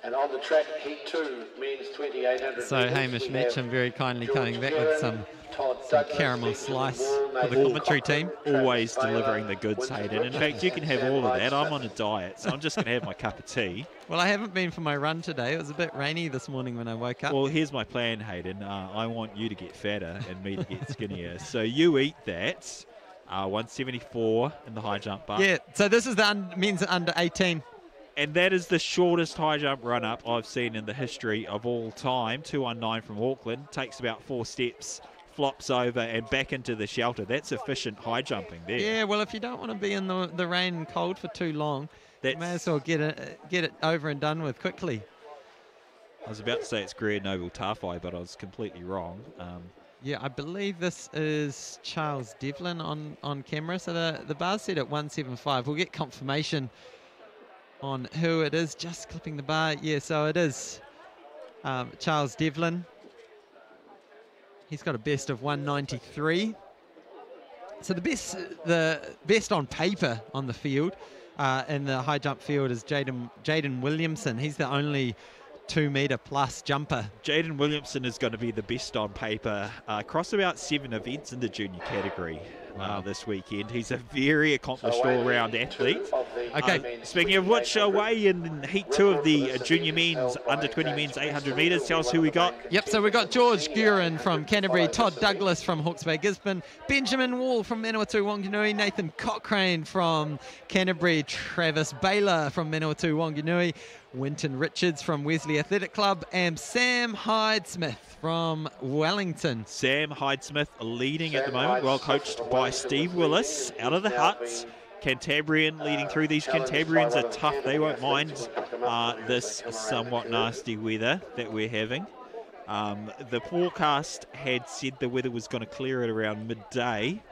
Speaker 3: And on the track, Heat 2, men's 2,800
Speaker 2: So
Speaker 3: metres,
Speaker 2: Hamish
Speaker 3: we have
Speaker 2: Meacham very kindly
Speaker 3: George
Speaker 2: coming back with
Speaker 3: Kieran,
Speaker 2: some
Speaker 3: Todd Douglas,
Speaker 2: caramel
Speaker 3: Benjamin
Speaker 2: slice
Speaker 3: Wall,
Speaker 2: for the
Speaker 3: Nathan
Speaker 2: commentary
Speaker 3: Cochrane,
Speaker 2: team.
Speaker 1: Always
Speaker 3: Travis
Speaker 1: delivering
Speaker 3: Baylor,
Speaker 1: the goods,
Speaker 3: Winston
Speaker 1: Hayden. In
Speaker 3: Richards,
Speaker 1: fact, you can
Speaker 3: and
Speaker 1: have
Speaker 3: Sam
Speaker 1: all of that.
Speaker 3: Hyde-Smith.
Speaker 1: I'm on a diet, so I'm just going to have my cup of tea.
Speaker 2: Well, I haven't been for my run today. It was a bit rainy this morning when I woke up.
Speaker 1: Well, here's my plan, Hayden. I want you to get fatter and me to get skinnier. So you eat that. 174 in the high jump bar.
Speaker 2: Yeah, so this is the men's under 18.
Speaker 1: And that is the shortest high jump run-up I've seen in the history of all time. 219 from Auckland. Takes about 4 steps, flops over and back into the shelter. That's efficient high jumping there.
Speaker 2: Yeah, well, if you don't want to be in the rain and cold for too long, you may as well get it over and done with quickly.
Speaker 1: I was about to say it's Greer Noble Tawhai, but I was completely wrong.
Speaker 2: Yeah, I believe this is Charles Devlin on camera. So the bar's set at 175. We'll get confirmation on who it is. Just clipping the bar. Yeah, so it is Charles Devlin. He's got a best of 193. So the best on paper on the field in the high jump field is Jaden Williamson. He's the only 2 metre plus jumper.
Speaker 1: Jaden Williamson is going to be the best on paper across about 7 events in the junior category this weekend. He's a very accomplished all-round athlete.
Speaker 2: Okay.
Speaker 1: Speaking of which, away in Heat 2 of the junior men's, under 20 men's 800 metres, tell us who we got.
Speaker 2: Yep, so we've got George Guerin from Canterbury, Todd Douglas from Hawke's Bay Gisborne, Benjamin Wall from Manawatu Wanganui, Nathan Cochrane from Canterbury, Travis Baylor from Manawatu Wanganui, Winton Richards from Wesley Athletic Club, and Sam Hyde-Smith from Wellington.
Speaker 1: Sam Hyde-Smith leading at the moment, well coached by Steve Willis out of the huts. Cantabrian leading through. These Cantabrians are tough. They won't mind this somewhat nasty weather that we're having. The forecast had said the weather was going to clear at around midday.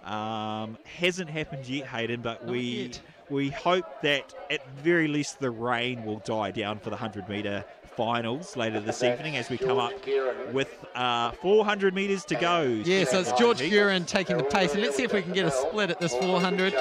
Speaker 1: Hasn't happened yet, Hayden, but we hope that at the very least the rain will die down for the 100-metre finals later this evening as we come up with 400 metres to go.
Speaker 2: Yeah, so it's George Guerin taking the pace, and let's see if we can get a split at this 400.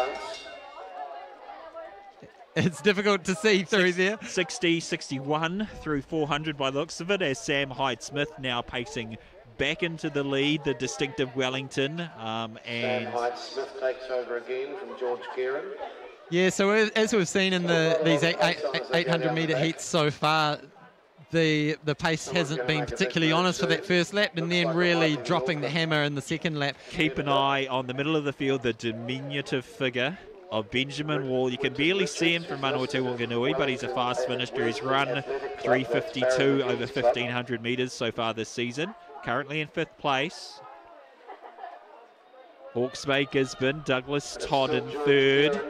Speaker 2: It's difficult to see through there.
Speaker 1: 60-61 through 400 by the looks of it, as Sam Hyde-Smith now pacing back into the lead, the distinctive Wellington.
Speaker 3: Sam Hyde-Smith takes over again from George Guerin.
Speaker 2: Yeah, so as we've seen in these 800-metre heats so far, the pace hasn't been particularly honest for that first lap, and then really dropping the hammer in the second lap.
Speaker 1: Keep an eye on the middle of the field, the diminutive figure of Benjamin Wall. You can barely see him from Manawatu Wanganui, but he's a fast finisher. He's run 3:52 over 1,500 metres so far this season. Currently in 5th place. Hawke's Bay Gisborne, Douglas Todd in 3rd.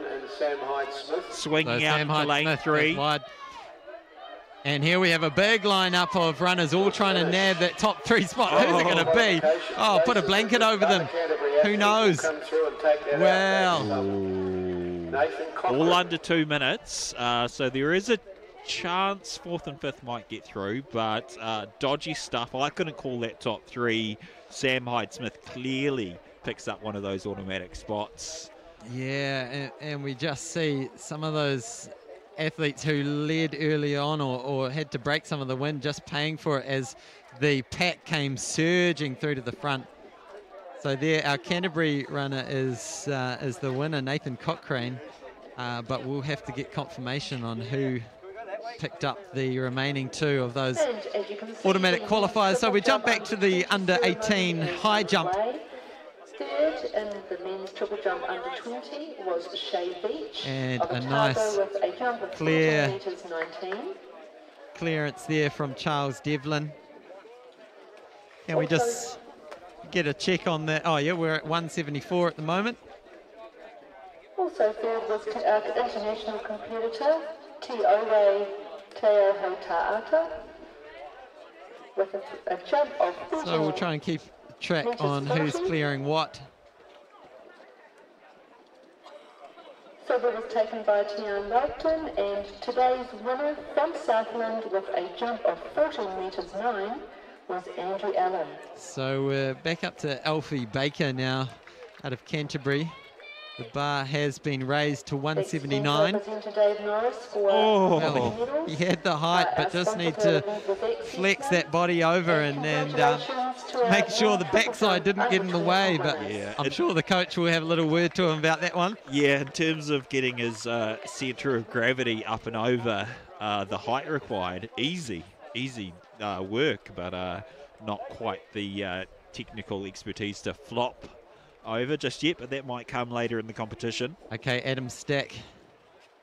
Speaker 1: Swinging out to lane 3.
Speaker 2: And here we have a big lineup of runners all trying to nab that top 3 spot. Who's it going to be? Oh, put a blanket over them. Who knows? Well,
Speaker 1: all under 2 minutes. So there is a chance 4th and 5th might get through, but dodgy stuff. I couldn't call that top 3. Sam Hyde-Smith clearly picks up one of those automatic spots.
Speaker 2: Yeah, and we just see some of those athletes who led early on or had to break some of the wind just paying for it as the pack came surging through to the front. So there, our Canterbury runner is the winner, Nathan Cochrane, but we'll have to get confirmation on who picked up the remaining 2 of those automatic qualifiers. So we jump back to the under 18 high jump.
Speaker 4: Third in the men's triple jump under 20 was Shay Beach.
Speaker 2: And a nice clear clearance there from Charles Devlin. Can we just get a check on that? Oh yeah, we're at 174 at the moment.
Speaker 4: Also third was international competitor Te Ore Teo Hauta'ata with a jump of 14
Speaker 2: So we'll try and keep track on who's clearing what.
Speaker 4: Silver was taken by Tian Lupton, and today's winner from Southland with a jump of 14 metres 9 was Andrew Allen.
Speaker 2: So we're back up to Alfie Baker now out of Canterbury. The bar has been raised to 179. Oh, well, he had the height, but just need to flex that body over and make sure the backside didn't get in the way. But
Speaker 1: yeah,
Speaker 2: I'm sure the coach will have a little word to him about that one.
Speaker 1: Yeah, in terms of getting his centre of gravity up and over the height required, easy work, but not quite the technical expertise to flop over just yet, but that might come later in the competition.
Speaker 2: Okay, Adam Stack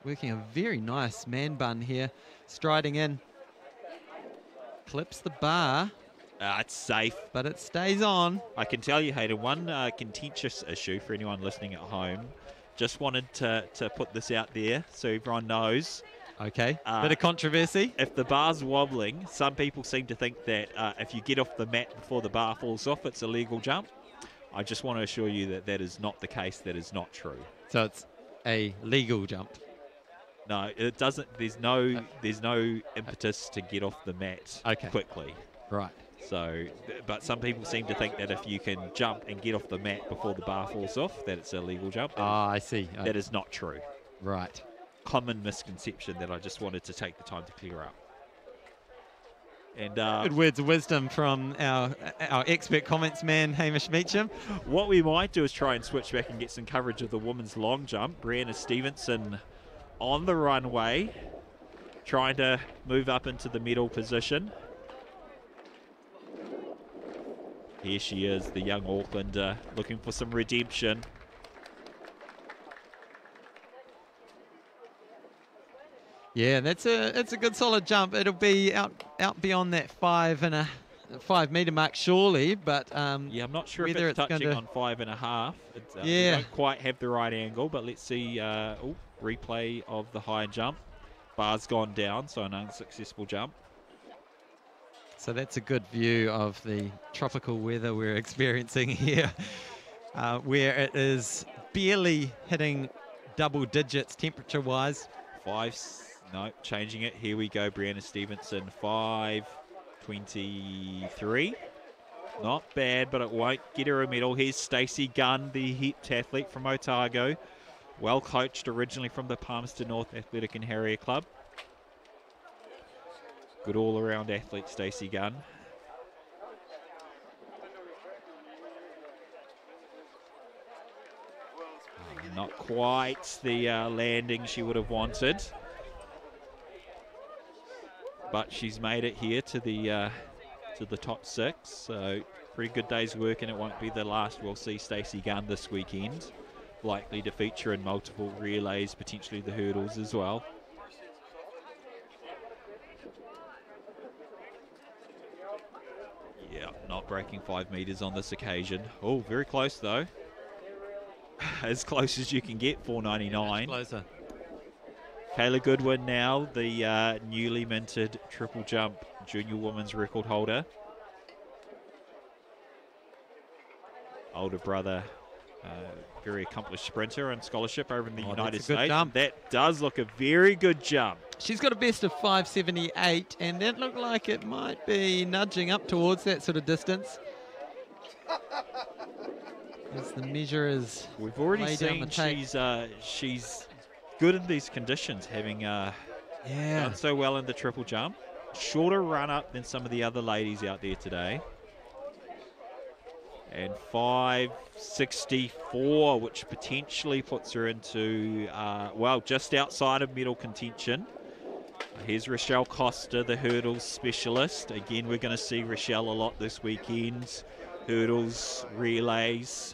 Speaker 2: working a very nice man bun here, striding in, clips the bar.
Speaker 1: It's safe,
Speaker 2: but it stays on.
Speaker 1: I can tell you, Hayden, one contentious issue for anyone listening at home. Just wanted to put this out there so everyone knows.
Speaker 2: Okay, bit of controversy.
Speaker 1: If the bar's wobbling, some people seem to think that if you get off the mat before the bar falls off, it's a legal jump. I just want to assure you that that is not the case. That is not true.
Speaker 2: So it's a legal jump.
Speaker 1: No, it doesn't. There's no impetus to get off the mat quickly.
Speaker 2: Right.
Speaker 1: So, but some people seem to think that if you can jump and get off the mat before the bar falls off, that it's a legal jump.
Speaker 2: I see.
Speaker 1: That is not true.
Speaker 2: Right.
Speaker 1: Common misconception that I just wanted to take the time to clear up. And
Speaker 2: good words of wisdom from our expert comments man, Hamish Meacham.
Speaker 1: What we might do is try and switch back and get some coverage of the women's long jump. Brianna Stevenson on the runway, trying to move up into the medal position. Here she is, the young Aucklander, looking for some redemption.
Speaker 2: Yeah, it's a good solid jump. It'll be out beyond that 5 metre mark surely, but
Speaker 1: yeah, I'm not sure if it's touching on 5.5. We don't quite have the right angle, but let's see. Replay of the high jump. Bar's gone down, so an unsuccessful jump.
Speaker 2: So that's a good view of the tropical weather we're experiencing here, where it is barely hitting double digits temperature-wise.
Speaker 1: No, changing it. Here we go, Brianna Stevenson, 5:23. Not bad, but it won't get her a medal. Here's Stacey Gunn, the heptathlete from Otago. Well coached originally from the Palmerston North Athletic and Harrier Club. Good all-around athlete, Stacey Gunn. Not quite the landing she would have wanted. But she's made it here to the top 6. So pretty good day's work, and it won't be the last we'll see Stacey Gunn this weekend. Likely to feature in multiple relays, potentially the hurdles as well. Yeah, not breaking 5 meters on this occasion. Oh, very close though. As close as you can get, 4.99.
Speaker 2: Closer.
Speaker 1: Kayla Goodwin now, the newly minted triple jump junior women's record holder. Older brother, very accomplished sprinter and scholarship over in the United States. That does look a very good jump.
Speaker 2: She's got a best of 5.78, and that looked like it might be nudging up towards that sort of distance. As the measure is,
Speaker 1: we've already seen she's good in these conditions, having done so well in the triple jump. Shorter run up than some of the other ladies out there today. And 5.64, which potentially puts her into, well, just outside of medal contention. Here's Rochelle Costa, the hurdles specialist. Again, we're going to see Rochelle a lot this weekend. Hurdles, relays.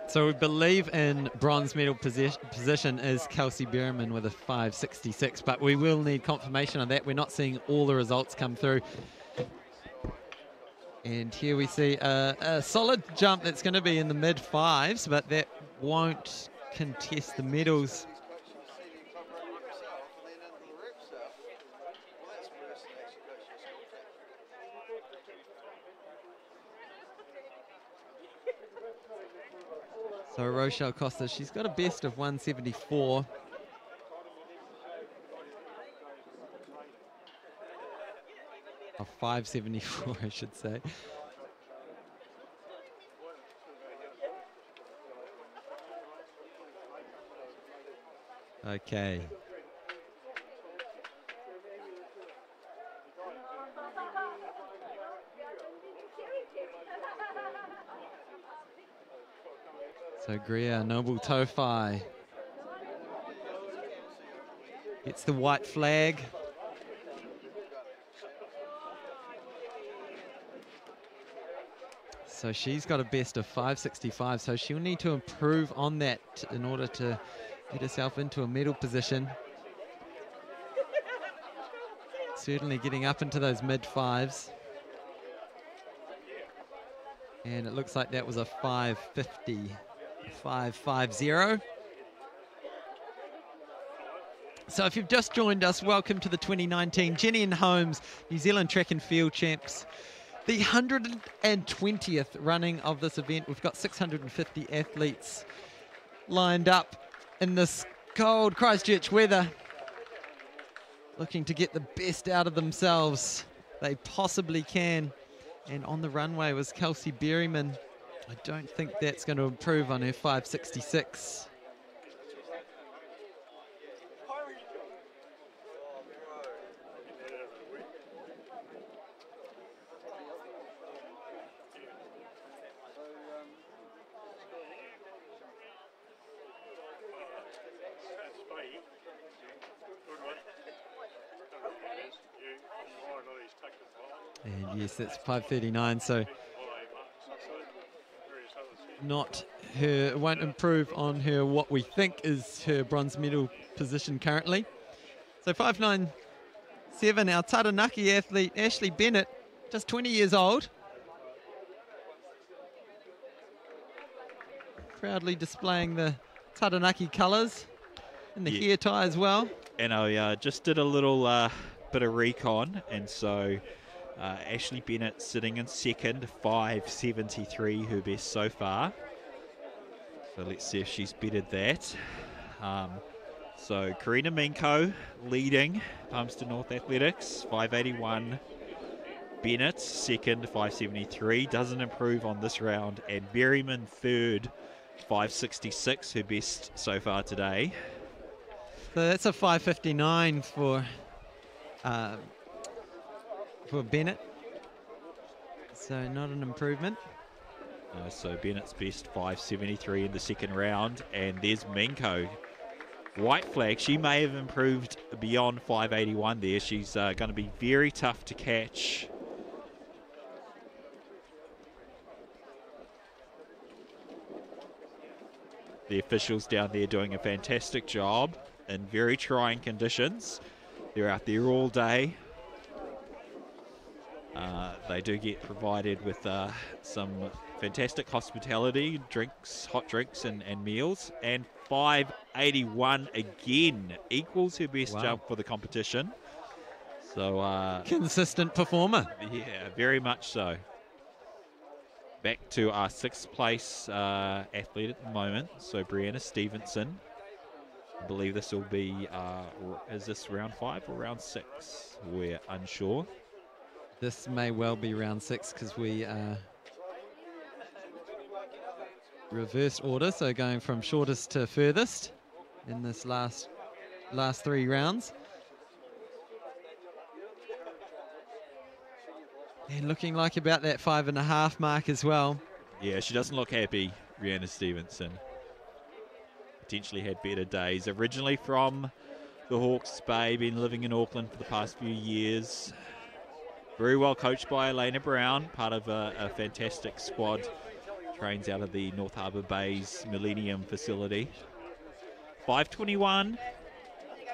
Speaker 2: So we believe in bronze medal position is Kelsey Berriman with a 5.66, but we will need confirmation of that. We're not seeing all the results come through. And here we see a solid jump that's going to be in the mid-5s, but that won't contest the medals. So Rochelle Costa, she's got a best of 174. Of 574, I should say. Okay. So Greer Noble Tofi gets the white flag. So she's got a best of 565, so she'll need to improve on that in order to get herself into a medal position. Certainly getting up into those mid-fives. And it looks like that was a 550, 550. So if you've just joined us, welcome to the 2019 Jennian Holmes New Zealand Track and Field Champs. The 120th running of this event. We've got 650 athletes lined up in this cold Christchurch weather, looking to get the best out of themselves they possibly can. And on the runway was Kelsey Berryman. I don't think that's going to improve on her 566. And yes, that's 539, so not her, won't improve on her what we think is her bronze medal position currently. So 597, our Taranaki athlete Ashley Bennett, just 20 years old. Proudly displaying the Taranaki colours and the hair tie as well.
Speaker 1: And I just did a little bit of recon, and so Ashley Bennett sitting in second, 573, her best so far. So let's see if she's bettered that. So Karina Minko leading Palmerston North Athletics, 581. Bennett second, 573, doesn't improve on this round. And Berryman third, 566, her best so far today.
Speaker 2: So that's a 559 for Bennett. So not an improvement.
Speaker 1: So Bennett's best 573 in the second round. And there's Minko. White flag. She may have improved beyond 581 there. She's going to be very tough to catch. The officials down there doing a fantastic job in very trying conditions. They're out there all day. They do get provided with some fantastic hospitality, drinks, hot drinks and meals. And 581 again equals her best jump for the competition. So
Speaker 2: consistent performer.
Speaker 1: Yeah, very much so. Back to our sixth place athlete at the moment. So Brianna Stevenson. I believe this will be, is this round 5 or round 6? We're unsure.
Speaker 2: This may well be round 6 because we reversed order, so going from shortest to furthest in this last 3 rounds. And looking like about that 5.5 mark as well.
Speaker 1: Yeah, she doesn't look happy, Brianna Stevenson. Potentially had better days. Originally from the Hawke's Bay, been living in Auckland for the past few years. Very well coached by Elena Brown, part of a fantastic squad. Trains out of the North Harbour Bay's Millennium facility. 521,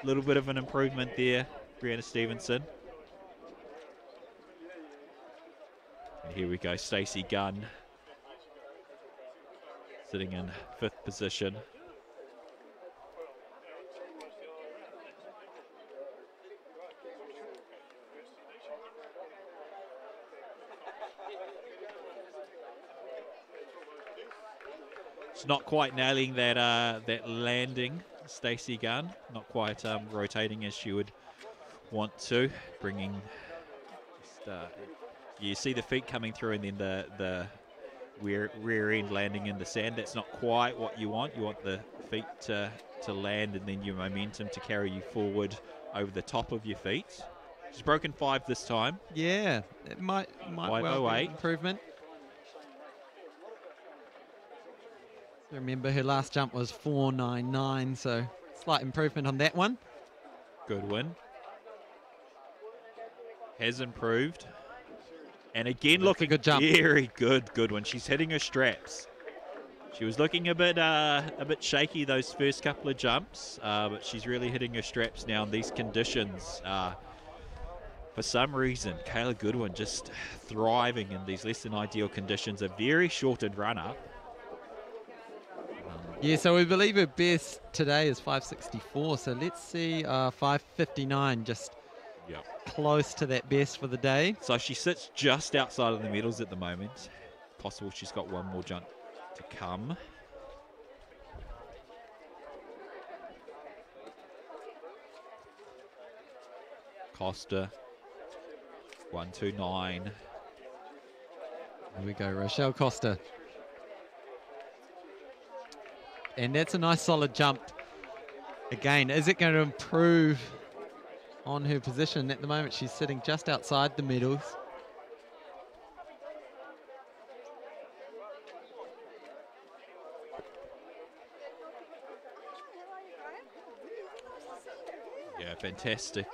Speaker 1: a little bit of an improvement there, Brianna Stevenson. And here we go, Stacey Gunn sitting in 5th position. She's not quite nailing that that landing, Stacey Gunn. Not quite rotating as she would want to. Bringing, you see the feet coming through, and then the rear end landing in the sand. That's not quite what you want. You want the feet to land, and then your momentum to carry you forward over the top of your feet. She's broken 5 this time.
Speaker 2: Yeah, it might well be an improvement. Remember, her last jump was 4.99, so slight improvement on that one.
Speaker 1: Good win. Has improved. And again, looking
Speaker 2: a good jump.
Speaker 1: Very good one. She's hitting her straps. She was looking a bit shaky those first couple of jumps, but she's really hitting her straps now in these conditions. For some reason, Kayla Goodwin just thriving in these less than ideal conditions. A very shortened run-up.
Speaker 2: Yeah, so we believe her best today is 5.64, so let's see 5.59, just close to that best for the day.
Speaker 1: So she sits just outside of the medals at the moment. Possible she's got one more jump to come. Costa, 1.29.
Speaker 2: Here we go, Rochelle Costa. And that's a nice solid jump. Again, is it going to improve on her position? At the moment, she's sitting just outside the medals.
Speaker 1: Yeah, fantastic.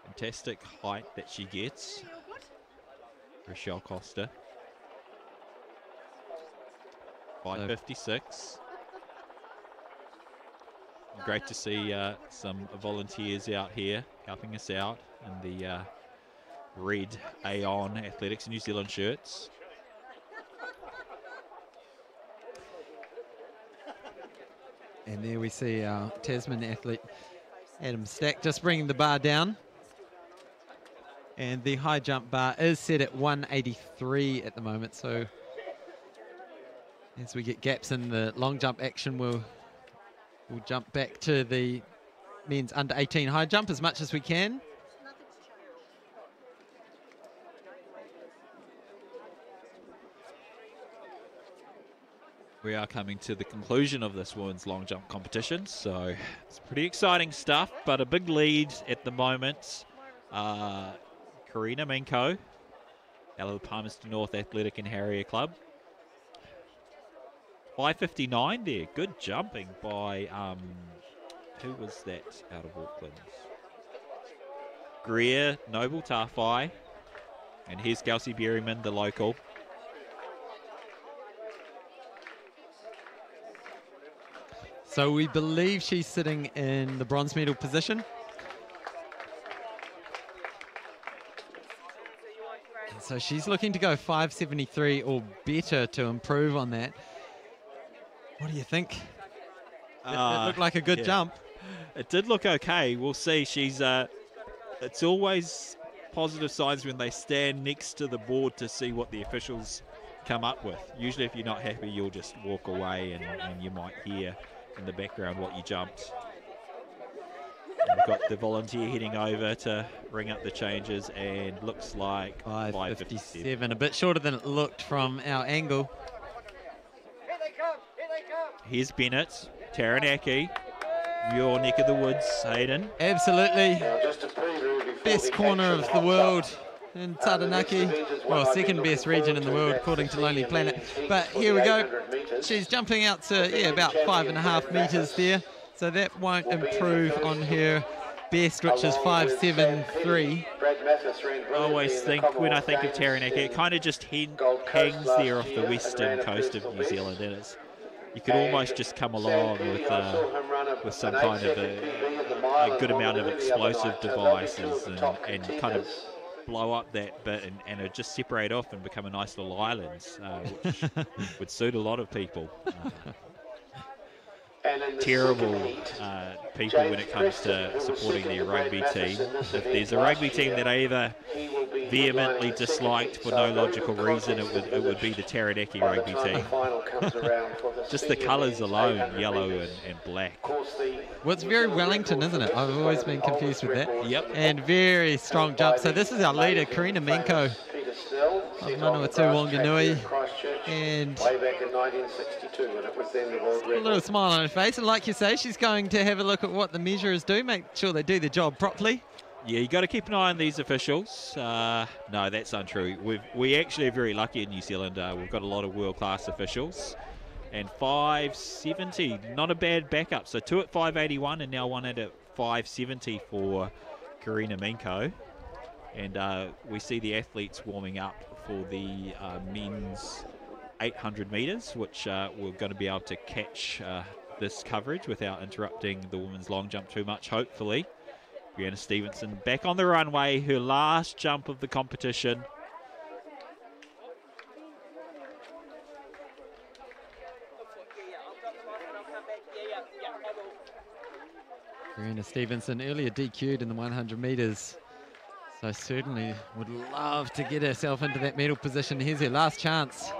Speaker 1: Fantastic height that she gets. Rochelle Costa. 5.56. Great to see some volunteers out here helping us out in the red Aon Athletics New Zealand shirts.
Speaker 2: And there we see our Tasman athlete, Adam Stack, just bringing the bar down. And the high jump bar is set at 183 at the moment, so as we get gaps in the long jump action, we'll jump back to the men's under 18 high jump as much as we can.
Speaker 1: We are coming to the conclusion of this women's long jump competition, so it's pretty exciting stuff, but a big lead at the moment. Karina Menko, out of the Palmerston North Athletic and Harrier Club. 5.59 there. Good jumping by, who was that out of Auckland? Greer, Noble Tawhai. And here's Kelsey Berryman, the local.
Speaker 2: So we believe she's sitting in the bronze medal position. And so she's looking to go 5.73 or better to improve on that. What do you think? It looked like a good jump.
Speaker 1: It did look okay. We'll see. She's. It's always positive signs when they stand next to the board to see what the officials come up with. Usually if you're not happy, you'll just walk away and you might hear in the background what you jumped. And we've got the volunteer heading over to ring up the changes, and looks like 5.57.
Speaker 2: A bit shorter than it looked from our angle.
Speaker 1: Here's Bennett, Taranaki, your neck of the woods, Hayden.
Speaker 2: Absolutely. Best corner of the world in Taranaki. Well, second best region in the world according to Lonely Planet. But here we go. She's jumping out to about 5.5 meters there. So that won't improve on her best, which is 5.73.
Speaker 1: I always think, when I think of Taranaki, it kind of just hangs there off the western coast of New Zealand, and you could almost just come along with some kind of a good amount of explosive devices and kind of blow up that bit and it just separate off and become a nice little island, which would suit a lot of people. terrible people when it comes to supporting their rugby team. If there's a rugby team that I ever vehemently disliked for no logical reason, it would be the Taranaki rugby team. Just the colours alone, yellow and black.
Speaker 2: Well, it's very Wellington, isn't it? I've always been confused with that.
Speaker 1: Yep.
Speaker 2: And very strong jump. So this is our leader, Karina Menko of Manawatu Wanganui. And
Speaker 3: way back in 1962, and it was then the world
Speaker 2: a
Speaker 3: record.
Speaker 2: little smile on her face. And like you say, she's going to have a look at what the measurers do, make sure they do their job properly.
Speaker 1: Yeah, you got to keep an eye on these officials. No, that's untrue. We actually are very lucky in New Zealand. We've got a lot of world-class officials. And 570, not a bad backup. So 2 at 581 and now 1 at 570 for Karina Menko. And we see the athletes warming up for the men's 800 metres, which we're going to be able to catch this coverage without interrupting the women's long jump too much, hopefully. Brianna Stevenson back on the runway, her last jump of the competition.
Speaker 2: Brianna Stevenson earlier DQ'd in the 100 metres. So certainly would love to get herself into that medal position. Here's her last chance.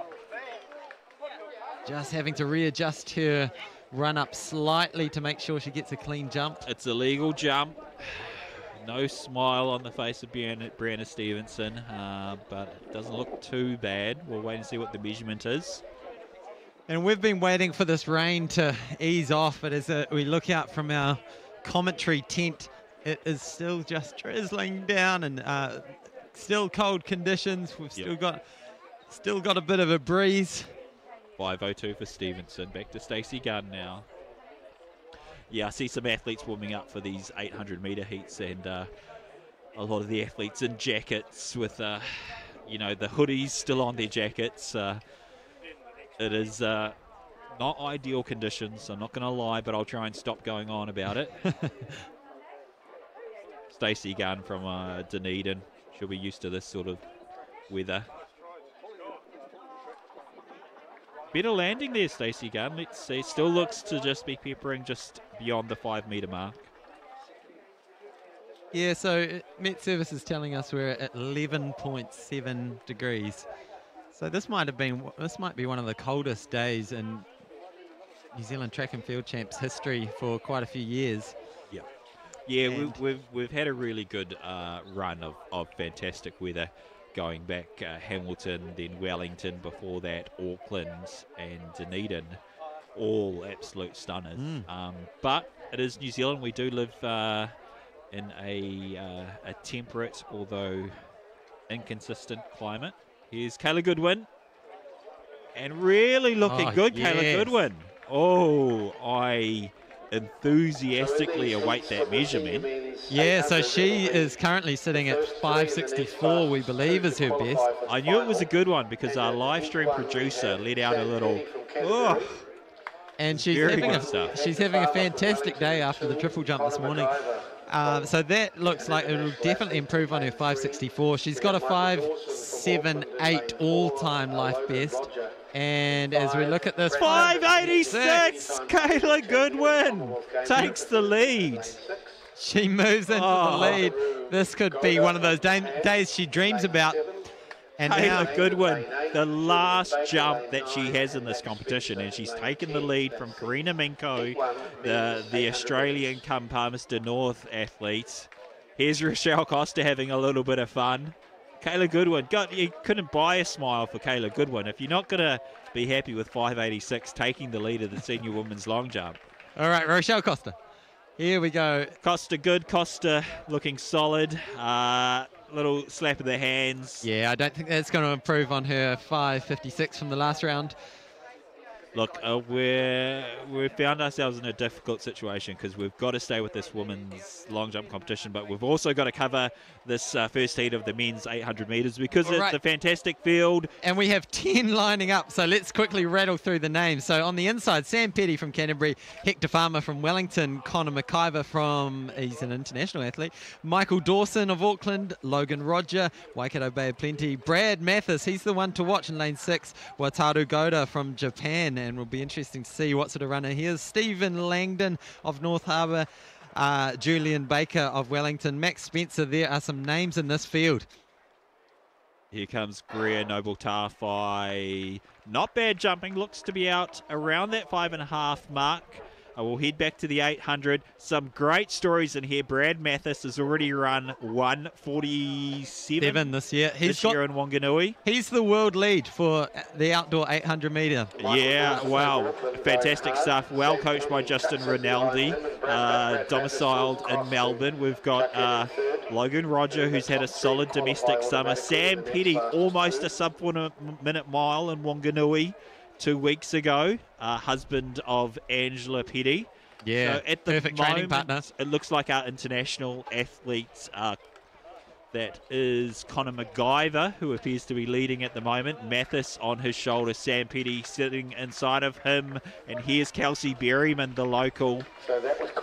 Speaker 2: Just having to readjust her run up slightly to make sure she gets a clean jump.
Speaker 1: It's a legal jump. No smile on the face of Brianna Stevenson, but it doesn't look too bad. We'll wait and see what the measurement is.
Speaker 2: And we've been waiting for this rain to ease off, but as we look out from our commentary tent, it is still just drizzling down and still cold conditions. We've still got a bit of a breeze.
Speaker 1: 5:02 for Stevenson. Back to Stacey Gunn now. Yeah, I see some athletes warming up for these 800-metre heats, and a lot of the athletes in jackets with, you know, the hoodies still on their jackets. It is not ideal conditions, I'm not going to lie, but I'll try and stop going on about it. Stacey Gunn from Dunedin. She'll be used to this sort of weather. Better landing there, Stacey Gunn. Let's see. Still looks to just be peppering just beyond the 5-metre mark.
Speaker 2: Yeah, so Met Service is telling us we're at 11.7 degrees. So this might be one of the coldest days in New Zealand Track and Field Champs history for quite a few years.
Speaker 1: Yeah. Yeah, we've had a really good run of fantastic weather going back. Hamilton, then Wellington, before that Auckland and Dunedin, all absolute stunners. But it is New Zealand. We do live in a temperate, although inconsistent climate. Here's Kayla Goodwin, and really looking good, yes. Kayla Goodwin. Oh, I enthusiastically await that measurement.
Speaker 2: Yeah, so she is currently sitting at 564, we believe, is her best.
Speaker 1: I knew it was a good one because our live stream producer let out a little, oh.
Speaker 2: And she's having a fantastic day after the triple jump this morning. So that looks like it will definitely improve on her 564. She's got a 578 all-time life best. And as we look at this,
Speaker 1: 586, Kayla Goodwin takes the lead.
Speaker 2: She moves into the lead. This could be one of those days she dreams about. And
Speaker 1: Kayla Goodwin, the last jump that she has in this competition, and she's taken the lead from Karina Menko, the Australian come Palmerston North athlete. Here's Rochelle Costa having a little bit of fun. Kayla Goodwin, you couldn't buy a smile for Kayla Goodwin if you're not going to be happy with 586 taking the lead of the senior women's long jump.
Speaker 2: All right, Rochelle Costa. Here we go.
Speaker 1: Costa good, Costa looking solid. Little slap of the hands.
Speaker 2: Yeah, I don't think that's going to improve on her 556 from the last round.
Speaker 1: Look, we've found ourselves in a difficult situation because we've got to stay with this women's long jump competition, but we've also got to cover this first heat of the men's 800 metres because it's a fantastic field.
Speaker 2: And we have 10 lining up, so let's quickly rattle through the names. So on the inside, Sam Petty from Canterbury, Hector Farmer from Wellington, Connor McIver he's an international athlete, Michael Dawson of Auckland, Logan Roger, Waikato Bay of Plenty, Brad Mathis, he's the one to watch in lane 6, Wataru Goda from Japan, and will be interesting to see what sort of runner he is. Stephen Langdon of North Harbour, Julian Baker of Wellington, Max Spencer. There are some names in this field.
Speaker 1: Here comes Greer Noble Tarfai. Not bad jumping, looks to be out around that 5.5 mark. We'll head back to the 800. Some great stories in here. Brad Mathis has already run 1:47
Speaker 2: this year.
Speaker 1: This year in Wanganui.
Speaker 2: He's the world lead for the outdoor 800 metre.
Speaker 1: Yeah, wow. Fantastic stuff. Well coached by Justin Rinaldi, domiciled in Melbourne. We've got Logan Roger, who's had a solid domestic summer. Sam Petty, almost a sub 4 minute mile in Wanganui 2 weeks ago, husband of Angela Petty.
Speaker 2: Yeah,
Speaker 1: so at the
Speaker 2: perfect
Speaker 1: moment,
Speaker 2: training partner.
Speaker 1: It looks like our international athletes, that is Conor McGyver, who appears to be leading at the moment. Mathis on his shoulder, Sam Petty sitting inside of him. And here's Kelsey Berryman, the local.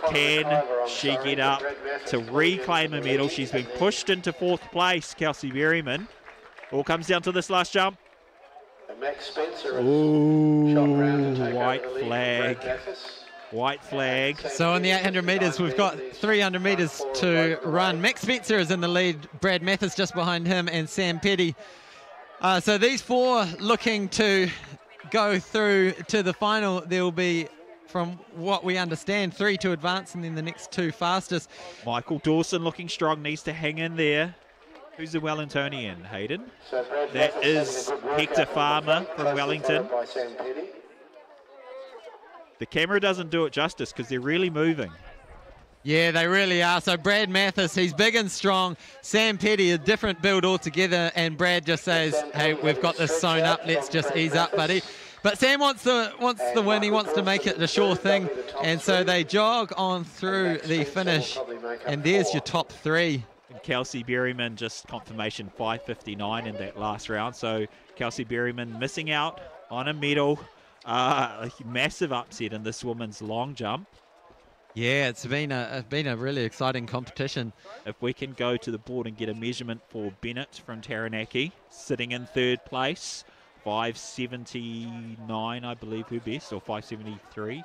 Speaker 1: Can she get up to reclaim a medal? She's been pushed into 4th place, Kelsey Berryman. All comes down to this last jump.
Speaker 3: Max Spencer
Speaker 1: Ooh, white flag. White flag.
Speaker 2: So in the 800 metres, we've got 300 metres to run. Max Spencer is in the lead. Brad Mathis just behind him, and Sam Petty. So these four looking to go through to the final. There will be, from what we understand, 3 to advance, and then the next 2 fastest.
Speaker 1: Michael Dawson looking strong, needs to hang in there. Who's the Wellingtonian, Hayden? That is Hector Farmer from Wellington. The camera doesn't do it justice because they're really moving.
Speaker 2: Yeah, they really are. So Brad Mathis, he's big and strong. Sam Petty, a different build altogether. And Brad just says, hey, we've got this sewn up. Let's just ease up, buddy. But Sam wants the win. He wants to make it a sure thing. And so they jog on through the finish. And there's your top 3.
Speaker 1: And Kelsey Berryman, just confirmation, 5:59 in that last round. So Kelsey Berryman missing out on a medal. A massive upset in this woman's long jump.
Speaker 2: Yeah, it's been a really exciting competition.
Speaker 1: If we can go to the board and get a measurement for Bennett from Taranaki, sitting in 3rd place, 5:79, I believe her best, or 5:73.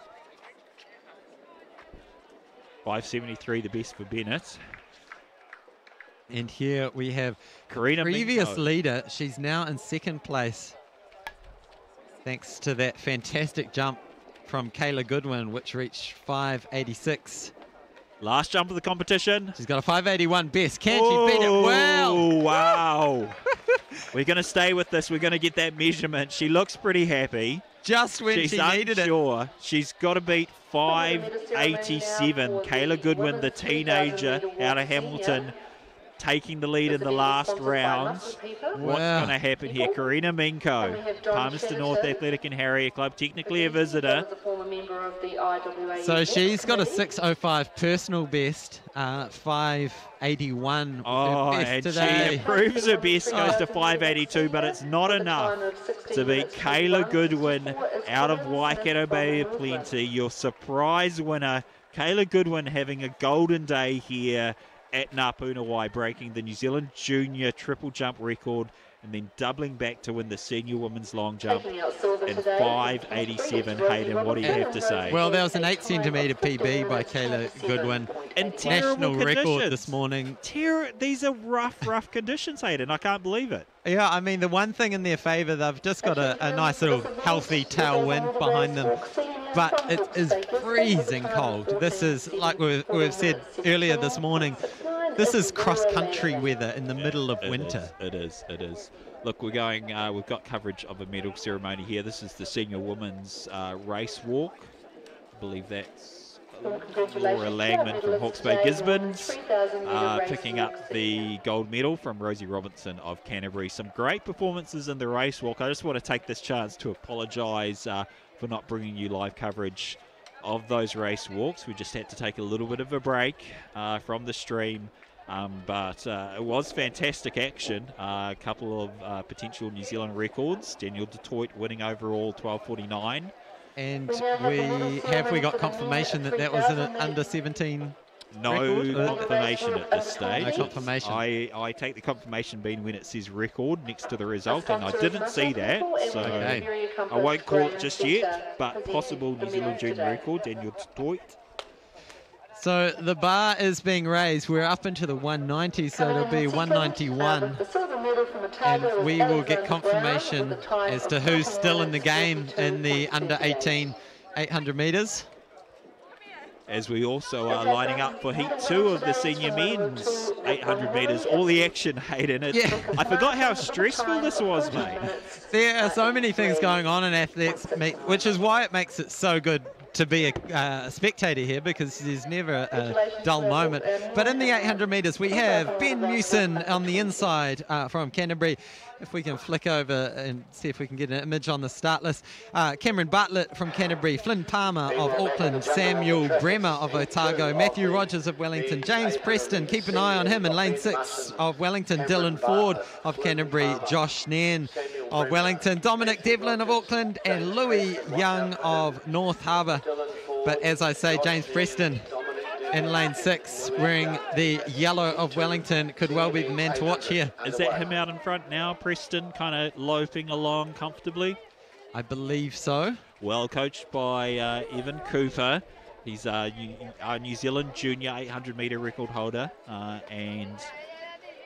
Speaker 1: 5:73, the best for Bennett.
Speaker 2: And here we have
Speaker 1: Karina
Speaker 2: previous
Speaker 1: Minko.
Speaker 2: leader. She's now in 2nd place, thanks to that fantastic jump from Kayla Goodwin, which reached 5:86.
Speaker 1: Last jump of the competition.
Speaker 2: She's got a 5:81 best. Can she beat it? Wow!
Speaker 1: Wow! We're going to stay with this. We're going to get that measurement. She looks pretty happy.
Speaker 2: Just when
Speaker 1: She's
Speaker 2: she needed
Speaker 1: unsure. She's got to beat 5:87. Kayla Goodwin, the teenager out of Hamilton, taking the lead in the last rounds. What's going to happen here? Karina Minko, Palmerston North Athletic and Harrier Club, technically a visitor.
Speaker 2: So she's got a 6:05 personal best, 5:81.
Speaker 1: Oh,
Speaker 2: best
Speaker 1: and
Speaker 2: today.
Speaker 1: she improves her best, goes to 5:82, but it's not enough to beat Kayla Goodwin out of Waikato Bay of Plenty. Your surprise winner, Kayla Goodwin, having a golden day here at Ngā breaking the New Zealand junior triple jump record and then doubling back to win the senior women's long jump in 5:87. Hayden, what do you have to say?
Speaker 2: Well, there was an 8 centimetre PB by Kayla Goodwin.
Speaker 1: In terrible
Speaker 2: National record
Speaker 1: conditions.
Speaker 2: this morning.
Speaker 1: These are rough conditions, Hayden. I can't believe it.
Speaker 2: Yeah, I mean, the one thing in their favour, they've just got a nice little healthy tailwind behind them. But it is freezing cold. This is, like we've said earlier this morning, this is cross-country weather in the middle of winter.
Speaker 1: It is. Look, we're going, we've got coverage of a medal ceremony here. This is the senior women's race walk. I believe that's Laura Langman from Hawke's Bay Gisborne's, picking up the gold medal from Rosie Robinson of Canterbury. Some great performances in the race walk. I just want to take this chance to apologise for not bringing you live coverage of those race walks. We just had to take a little bit of a break from the stream, but it was fantastic action. A couple of potential New Zealand records. Daniel Detroit winning overall 12:49.
Speaker 2: And we got confirmation that was an under 17
Speaker 1: No
Speaker 2: record?
Speaker 1: confirmation at this stage.
Speaker 2: No confirmation.
Speaker 1: I take the confirmation being when it says record next to the result, and I didn't see that, so
Speaker 2: Okay.
Speaker 1: I won't call it just yet, but possible New Zealand junior record, Daniel Toit.
Speaker 2: So the bar is being raised. We're up into the 190, so it'll be 191. And we will get confirmation as to who's still in the game in the under 18 800 metres.
Speaker 1: As we also are lining up for Heat 2 of the senior men's 800 metres. All the action, Hayden.
Speaker 2: Yeah.
Speaker 1: I forgot how stressful this was, mate.
Speaker 2: There are so many things going on in athletics, which is why it makes it so good to be a spectator here, because there's never a dull moment. But in the 800 metres, we have Ben Mewson on the inside from Canterbury. If we can flick over and see if we can get an image on the start list. Cameron Bartlett from Canterbury, Flynn Palmer of Auckland, Samuel Bremer of Otago, Matthew Rogers of Wellington, James Preston, keep an eye on him in lane 6 of Wellington, Dylan Ford of Canterbury, Josh Nairn of Wellington, Dominic Devlin of Auckland, and Louis Young of North Harbour. But as I say, James Preston in lane 6, wearing the yellow of Wellington, could well be the man to watch here.
Speaker 1: Is that him out in front now, Preston, kind of loafing along comfortably?
Speaker 2: I believe so.
Speaker 1: Well coached by Evan Cooper. He's a New Zealand junior 800 metre record holder, and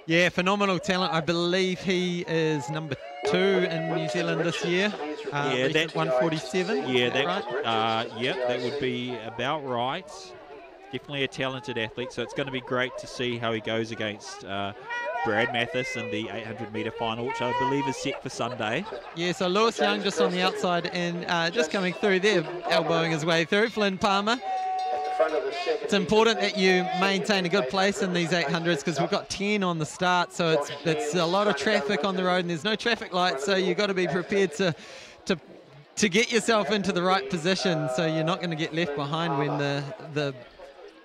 Speaker 2: yeah, phenomenal talent. I believe he is number 2 in New Zealand this year.
Speaker 1: Yeah, that
Speaker 2: 147.
Speaker 1: Yeah, that
Speaker 2: right?
Speaker 1: that would be about right. Definitely a talented athlete, so it's going to be great to see how he goes against Brad Mathis in the 800 metre final, which I believe is set for Sunday.
Speaker 2: Yeah, so Lewis Young just on the outside and just coming through there, elbowing his way through. Flynn Palmer. It's important that you maintain a good place in these 800s, because we've got 10 on the start, so it's a lot of traffic on the road and there's no traffic lights, so you've got to be prepared to get yourself into the right position, so you're not going to get left behind when the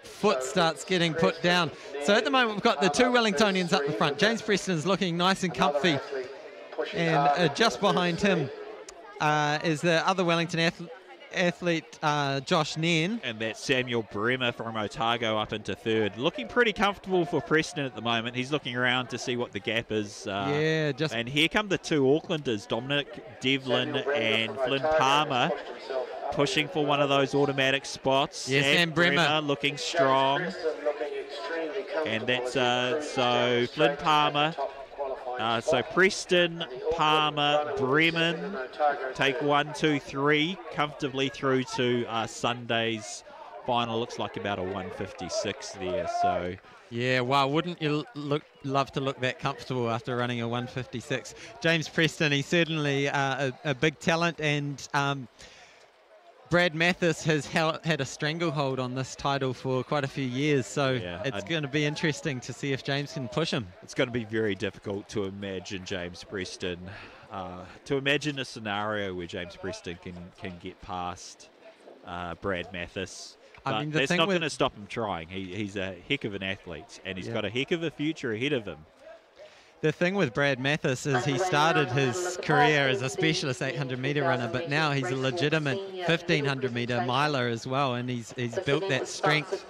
Speaker 2: foot starts getting put down. So at the moment we've got the 2 Wellingtonians up the front. James Preston is looking nice and comfy, and just behind him is the other Wellington athlete Josh Nairn.
Speaker 1: And that's Samuel Bremer from Otago up into 3rd. Looking pretty comfortable for Preston at the moment. He's looking around to see what the gap is. And here come the 2 Aucklanders, Dominic Devlin and Flynn Palmer, pushing for one of those automatic spots.
Speaker 2: Yes, and Bremer
Speaker 1: looking strong. And that's so Flynn Palmer. So Preston, Palmer, Bremen take 1, 2, 3 comfortably through to Sunday's final. Looks like about a 156 there. So
Speaker 2: yeah, wow, wouldn't you love to look that comfortable after running a 156? James Preston, he's certainly a big talent, and Brad Mathis has had a stranglehold on this title for quite a few years, so yeah, it's going to be interesting to see if James can push him.
Speaker 1: It's going to be very difficult to imagine James Preston, to imagine a scenario where James Preston can get past Brad Mathis. But I mean, that's not going to stop him trying. He's a heck of an athlete, and he's got a heck of a future ahead of him.
Speaker 2: The thing with Brad Mathis is he started his career as a specialist 800-metre runner, but now he's a legitimate 1,500-metre miler as well, and he's built that strength,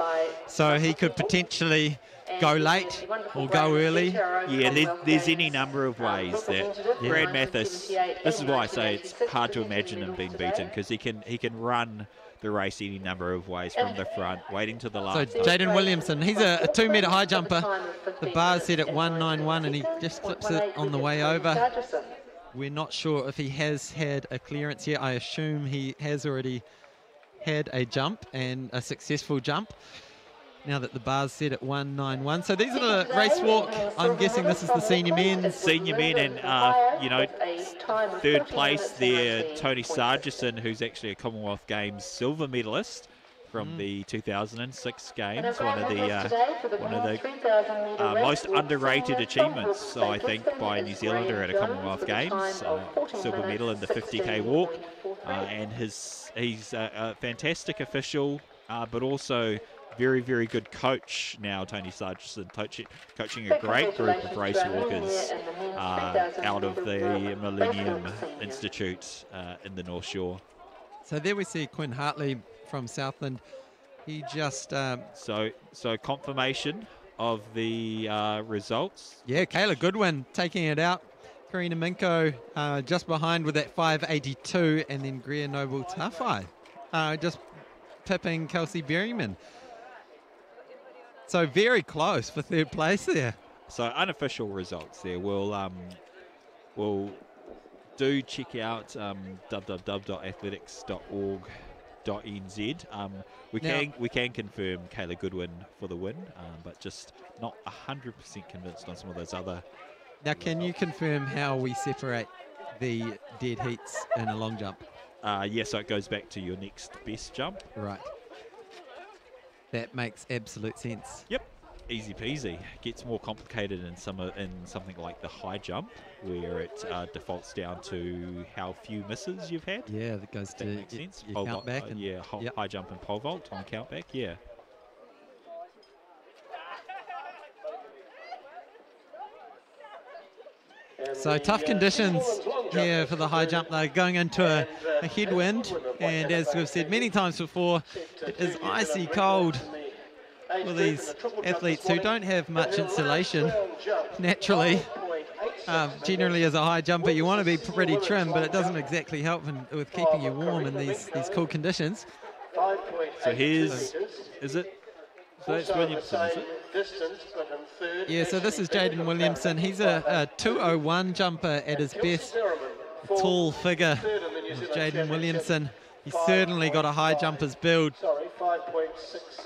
Speaker 2: so he could potentially go late or go early.
Speaker 1: Yeah, there's any number of ways that Brad Mathis, this is why I say it's hard to imagine him being beaten, because he can run the race any number of ways from the front, waiting to the last.
Speaker 2: So Jaden Williamson, he's a 2-metre high jumper. The bar's set at 191 and he just clips it on the way over. We're not sure if he has had a clearance yet. I assume he has already had a jump, and a successful jump, now that the bar's set at 191. So these are the race walk. I'm guessing this is the senior men.
Speaker 1: Senior men, and third place there, Tony Sargison, who's actually a Commonwealth Games silver medalist from the 2006 Games. One of the most underrated achievements, I think, by a New Zealander at a Commonwealth Games. Silver medal in the 50k walk, and he's a fantastic official, but also very, very good coach now, Tony Sargison, coaching a great group of race walkers out of the Millennium Institute in the North Shore.
Speaker 2: So there we see Quinn Hartley from Southland. He just...
Speaker 1: So confirmation of the results.
Speaker 2: Yeah, Kayla Goodwin taking it out. Karina Minko just behind with that 582, and then Greer Noble Tafai just pipping Kelsey Berryman. So very close for third place there.
Speaker 1: So unofficial results there. We'll do check out www.athletics.org.nz. We can confirm Kayla Goodwin for the win, but just not 100% convinced on some of those other.
Speaker 2: Now, can you confirm how we separate the dead heats in a long jump?
Speaker 1: Yeah, so it goes back to your next best jump.
Speaker 2: Right. That makes absolute sense.
Speaker 1: Yep. Easy peasy. Gets more complicated in something like the high jump, where it defaults down to how few misses you've had.
Speaker 2: Yeah, that goes to
Speaker 1: makes sense.
Speaker 2: Your count back.
Speaker 1: Yeah, high jump and pole vault on count back. Yeah.
Speaker 2: So tough conditions here for the high jump. They're going into a headwind, and as we've said many times before, it is icy cold for these athletes who don't have much insulation naturally. Generally, as a high jumper, you want to be pretty trim, but it doesn't exactly help with keeping you warm in these cool conditions.
Speaker 1: So here's, is it? So that's Williamson, is it?
Speaker 2: Yeah, so this is Jaden Williamson. He's a 201 jumper at his best. A tall figure, Jaden Williamson. He's certainly got a high jumper's build.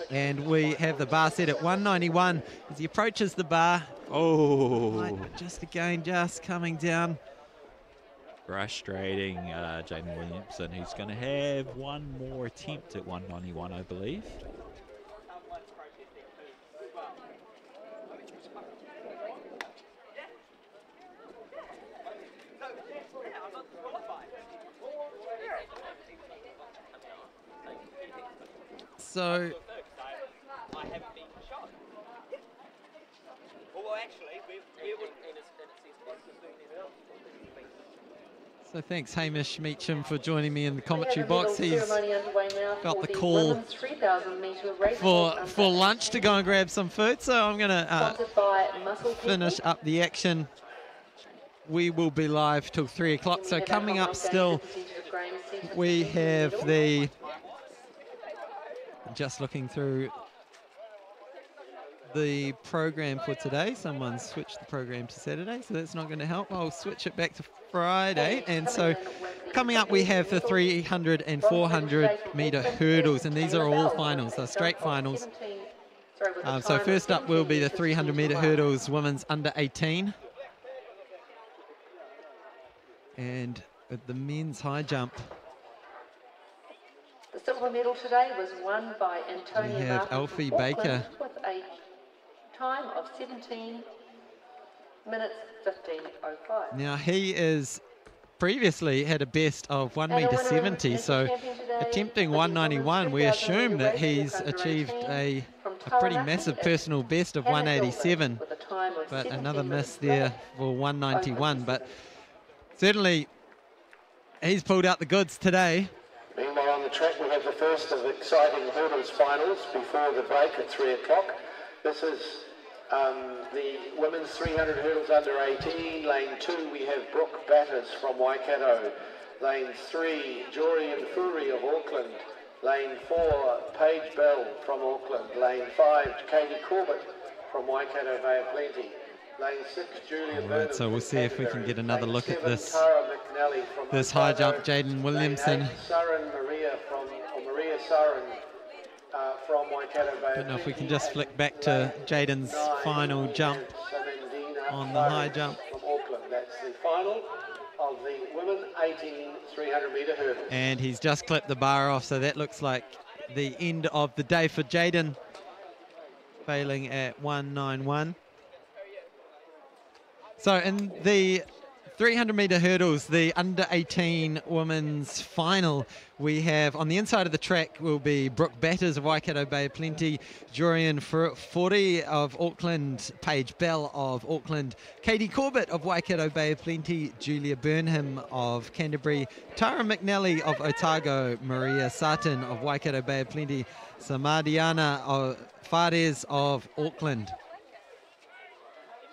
Speaker 2: And we have the bar set at 191 as he approaches the bar.
Speaker 1: Oh,
Speaker 2: just coming down.
Speaker 1: Frustrating, Jaden Williamson. He's going to have one more attempt at 191, I believe.
Speaker 2: So thanks Hamish Meacham for joining me in the commentary box. He's got the call for lunch to go and grab some food, so I'm going to finish up the action. We will be live till 3 o'clock. So coming up still, we have the... Just looking through the program for today. Someone switched the program to Saturday, so that's not going to help. I'll switch it back to Friday. And so coming up, we have the 300 and 400 metre hurdles, and these are all finals. They're straight finals. So first up will be the 300 metre hurdles, women's under 18. And with the men's high jump,
Speaker 4: the silver medal today was won by Antonio.
Speaker 2: We have Alfie Baker
Speaker 4: with a time of 17 minutes 15:05.
Speaker 2: Now he is previously had a best of 1m70, so attempting 191, we assume that he's achieved a pretty massive personal best of 187, but another miss there for 191. But certainly he's pulled out the goods today.
Speaker 3: Meanwhile, on the track, we have the first of exciting hurdles finals before the break at 3 o'clock. This is the women's 300 hurdles under 18. Lane 2, we have Brooke Batters from Waikato. Lane 3, Jory and Furi of Auckland. Lane 4, Paige Bell from Auckland. Lane 5, Katie Corbett from Waikato Bay of Plenty. Lane 6, Julia Burnham.
Speaker 2: Right, so we'll see if we can get another look at this
Speaker 3: this
Speaker 2: high jump. Jaden Williamson.
Speaker 3: Maria Sarin from Waikato Bay.
Speaker 2: I don't know if we can just flick back to Jaden's final jump on the high jump.
Speaker 3: From Auckland. That's the final of the women 18 300 metre hurdles.
Speaker 2: And he's just clipped the bar off, so that looks like the end of the day for Jaden, failing at 191. So in the 300-metre hurdles, the under-18 women's final. We have on the inside of the track will be Brooke Batters of Waikato Bay of Plenty, Jennian Fori of Auckland, Paige Bell of Auckland, Katie Corbett of Waikato Bay of Plenty, Julia Burnham of Canterbury, Tara McNally of Otago, Maria Sartin of Waikato Bay of Plenty, Samadiana Fares of Auckland.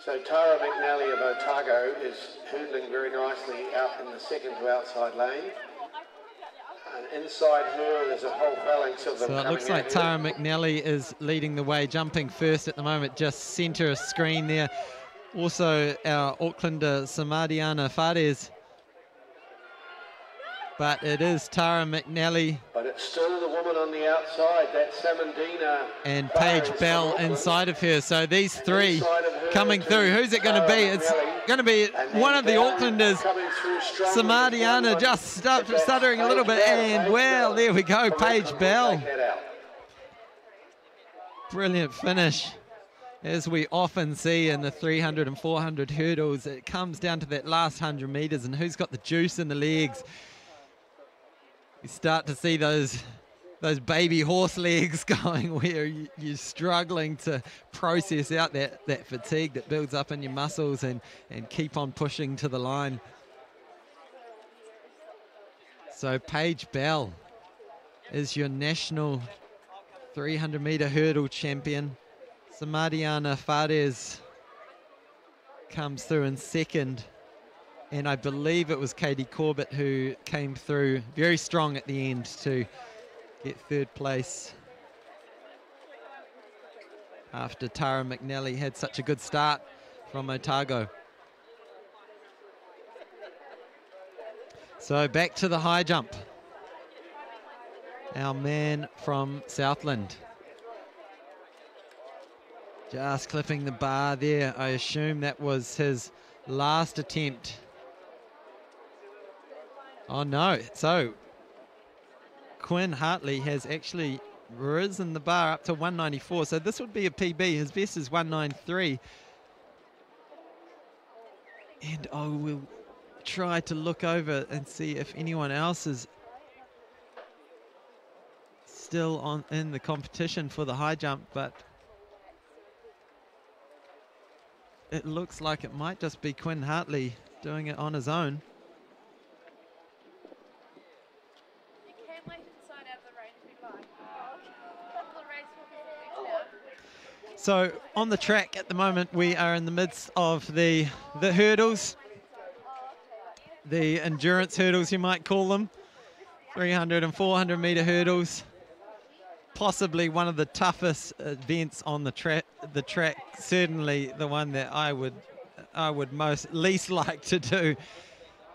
Speaker 3: So Tara McNally of Otago is hurdling very nicely out in the second to outside lane. And inside her, there's a whole phalanx of them.
Speaker 2: So it looks like Tara McNally is leading the way, jumping first at the moment, just centre of screen there. Also our Aucklander Samadiana Fares. But it is Tara McNally.
Speaker 3: But it's still the woman on the outside, that's Samandina.
Speaker 2: And Paige Bell inside of her. So these three coming through. Who's it going to be? It's going to be one of the Aucklanders. Samadiana just stuttering a little bit. And well, there we go, Paige Bell. Brilliant finish. As we often see in the 300 and 400 hurdles, it comes down to that last 100 metres and who's got the juice in the legs. You start to see those baby horse legs going where you're struggling to process out that fatigue that builds up in your muscles and keep on pushing to the line. So Paige Bell is your national 300-metre hurdle champion. Samadiana Fares comes through in second. And I believe it was Katie Corbett who came through very strong at the end to get third place after Tara McNally had such a good start from Otago. So back to the high jump. Our man from Southland. Just clipping the bar there. I assume that was his last attempt. Oh no, so Quinn Hartley has actually risen the bar up to 194, so this would be a PB. His best is 193. And I will try to look over and see if anyone else is still in the competition for the high jump, but it looks like it might just be Quinn Hartley doing it on his own. So on the track at the moment, we are in the midst of the hurdles, the endurance hurdles, you might call them, 300 and 400 metre hurdles. Possibly one of the toughest events on the track. Certainly the one that I would least like to do,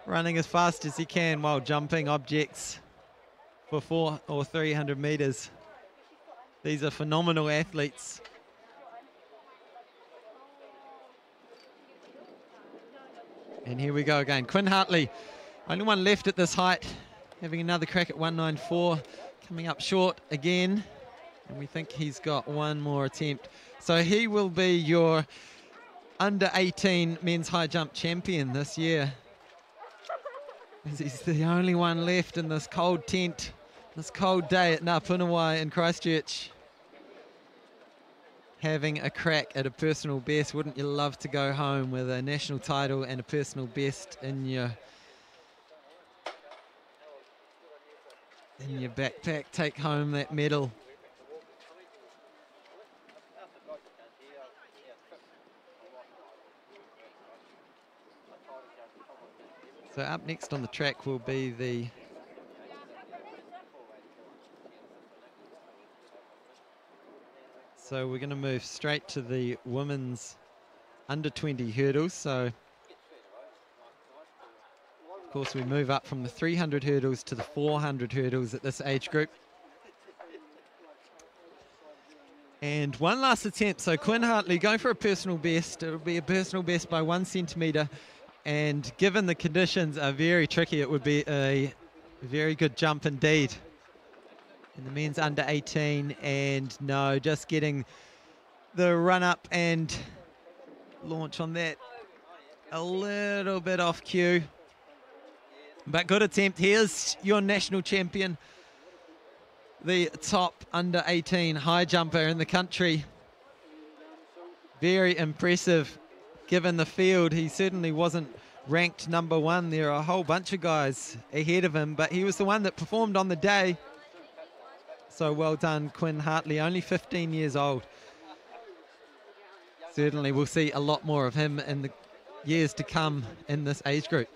Speaker 2: running as fast as you can while jumping objects for 400 or 300 metres. These are phenomenal athletes. And here we go again. Quinn Hartley, only one left at this height, having another crack at 194, coming up short again. And we think he's got one more attempt. So he will be your under 18 men's high jump champion this year. He's the only one left in this cold tent, this cold day at Ngā Puna in Christchurch. Having a crack at a personal best. Wouldn't you love to go home with a national title and a personal best in your backpack, take home that medal? So up next on the track will be the So we're going to move straight to the women's under 20 hurdles. So of course we move up from the 300 hurdles to the 400 hurdles at this age group. And one last attempt. So Quinn Hartley going for a personal best. It'll be a personal best by 1 centimetre. And given the conditions are very tricky, it would be a very good jump indeed. In the men's under 18, and no, just getting the run up and launch on that. a little bit off cue. But good attempt. Here's your national champion, the top under 18 high jumper in the country. Very impressive given the field. He certainly wasn't ranked number one. There are a whole bunch of guys ahead of him, but he was the one that performed on the day. So well done, Quinn Hartley, only 15 years old. Certainly we'll see a lot more of him in the years to come in this age group.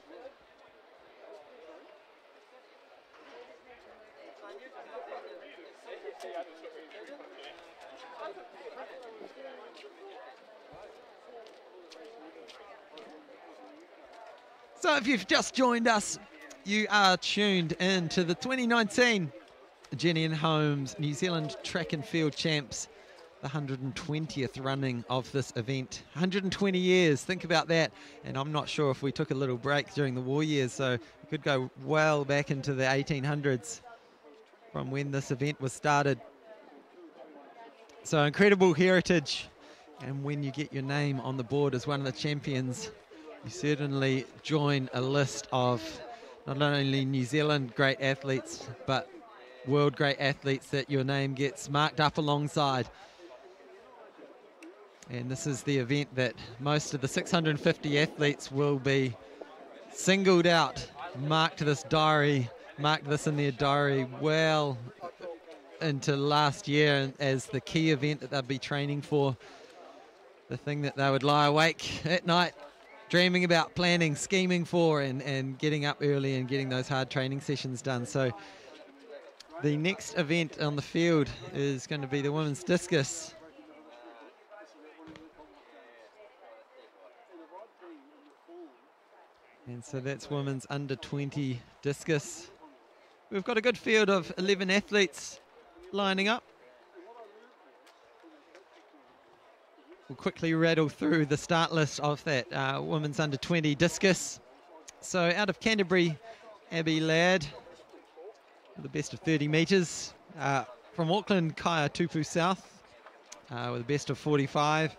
Speaker 2: So if you've just joined us, you are tuned in to the 2019 Jennian Holmes New Zealand Track and Field Champs, the 120th running of this event. 120 years, think about that. And I'm not sure if we took a little break during the war years, so we could go well back into the 1800s from when this event was started. So incredible heritage. And when you get your name on the board as one of the champions, you certainly join a list of not only New Zealand great athletes, but world great athletes that your name gets marked up alongside. And this is the event that most of the 650 athletes will be singled out, marked this in their diary well into last year as the key event that they'll be training for, the thing that they would lie awake at night dreaming about, planning, scheming for, and getting up early and getting those hard training sessions done. So the next event on the field is going to be the women's discus. And so that's women's under 20 discus. We've got a good field of 11 athletes lining up. We'll quickly rattle through the start list of that women's under 20 discus. So out of Canterbury, Abby Ladd, with the best of 30 metres. From Auckland, Kaya Tupu South, with the best of 45.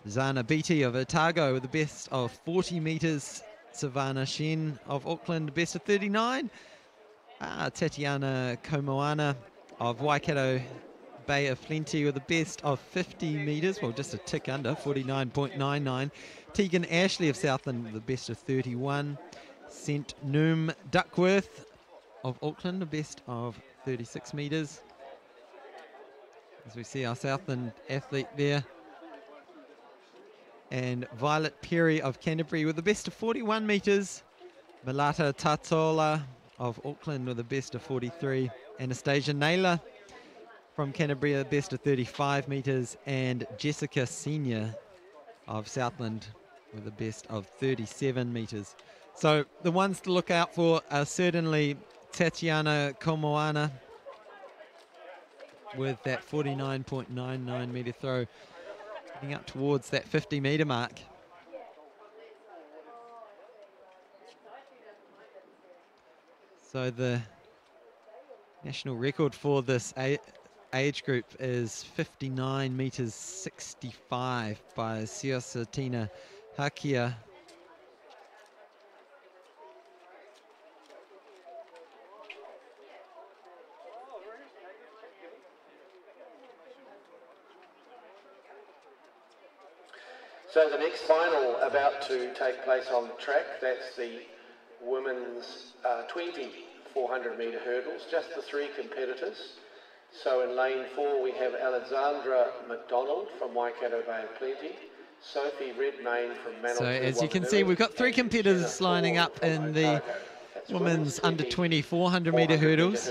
Speaker 2: Zana Beatty of Otago with the best of 40 metres. Savannah Shen of Auckland, best of 39. Tatiana Komoana of Waikato Bay of Plenty with the best of 50 metres, well, just a tick under, 49.99. Tegan Ashley of Southland with the best of 31. St Noom Duckworth of Auckland, the best of 36 metres. As we see our Southland athlete there. And Violet Perry of Canterbury with the best of 41 metres. Malata Tatola of Auckland with the best of 43. Anastasia Naylor from Canterbury, the best of 35 metres. And Jessica Senior of Southland with the best of 37 metres. So the ones to look out for are certainly Tatiana Komoana with that 49.99 metre throw, getting up towards that 50 metre mark. So the national record for this age group is 59 metres 65 by Siosatina Hakia.
Speaker 3: So the next final about to take place on the track, that's the women's 20 400 metre hurdles, just the three competitors. So in lane 4 we have Alexandra McDonald from Waikato Bay of Plenty, Sophie Redmayne from Manawatu.
Speaker 2: So as you can see, we've got three competitors lining up in the women's under 20 400 metre hurdles.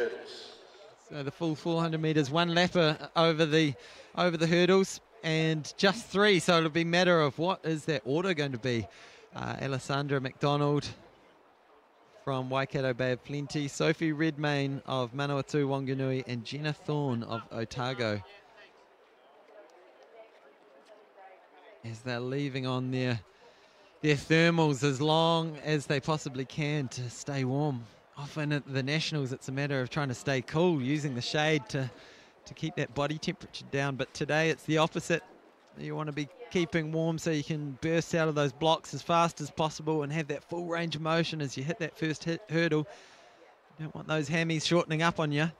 Speaker 2: So the full 400 metres, one lapper over the hurdles. And just three, so it'll be a matter of what is that order going to be. Alessandra McDonald from Waikato Bay of Plenty, Sophie Redmayne of Manawatu Wanganui, and Jenna Thorne of Otago, as they're leaving on their thermals as long as they possibly can to stay warm. Often at the Nationals, it's a matter of trying to stay cool, using the shade to keep that body temperature down. But today it's the opposite. You want to be keeping warm so you can burst out of those blocks as fast as possible and have that full range of motion as you hit that first hurdle. You don't want those hammies shortening up on you.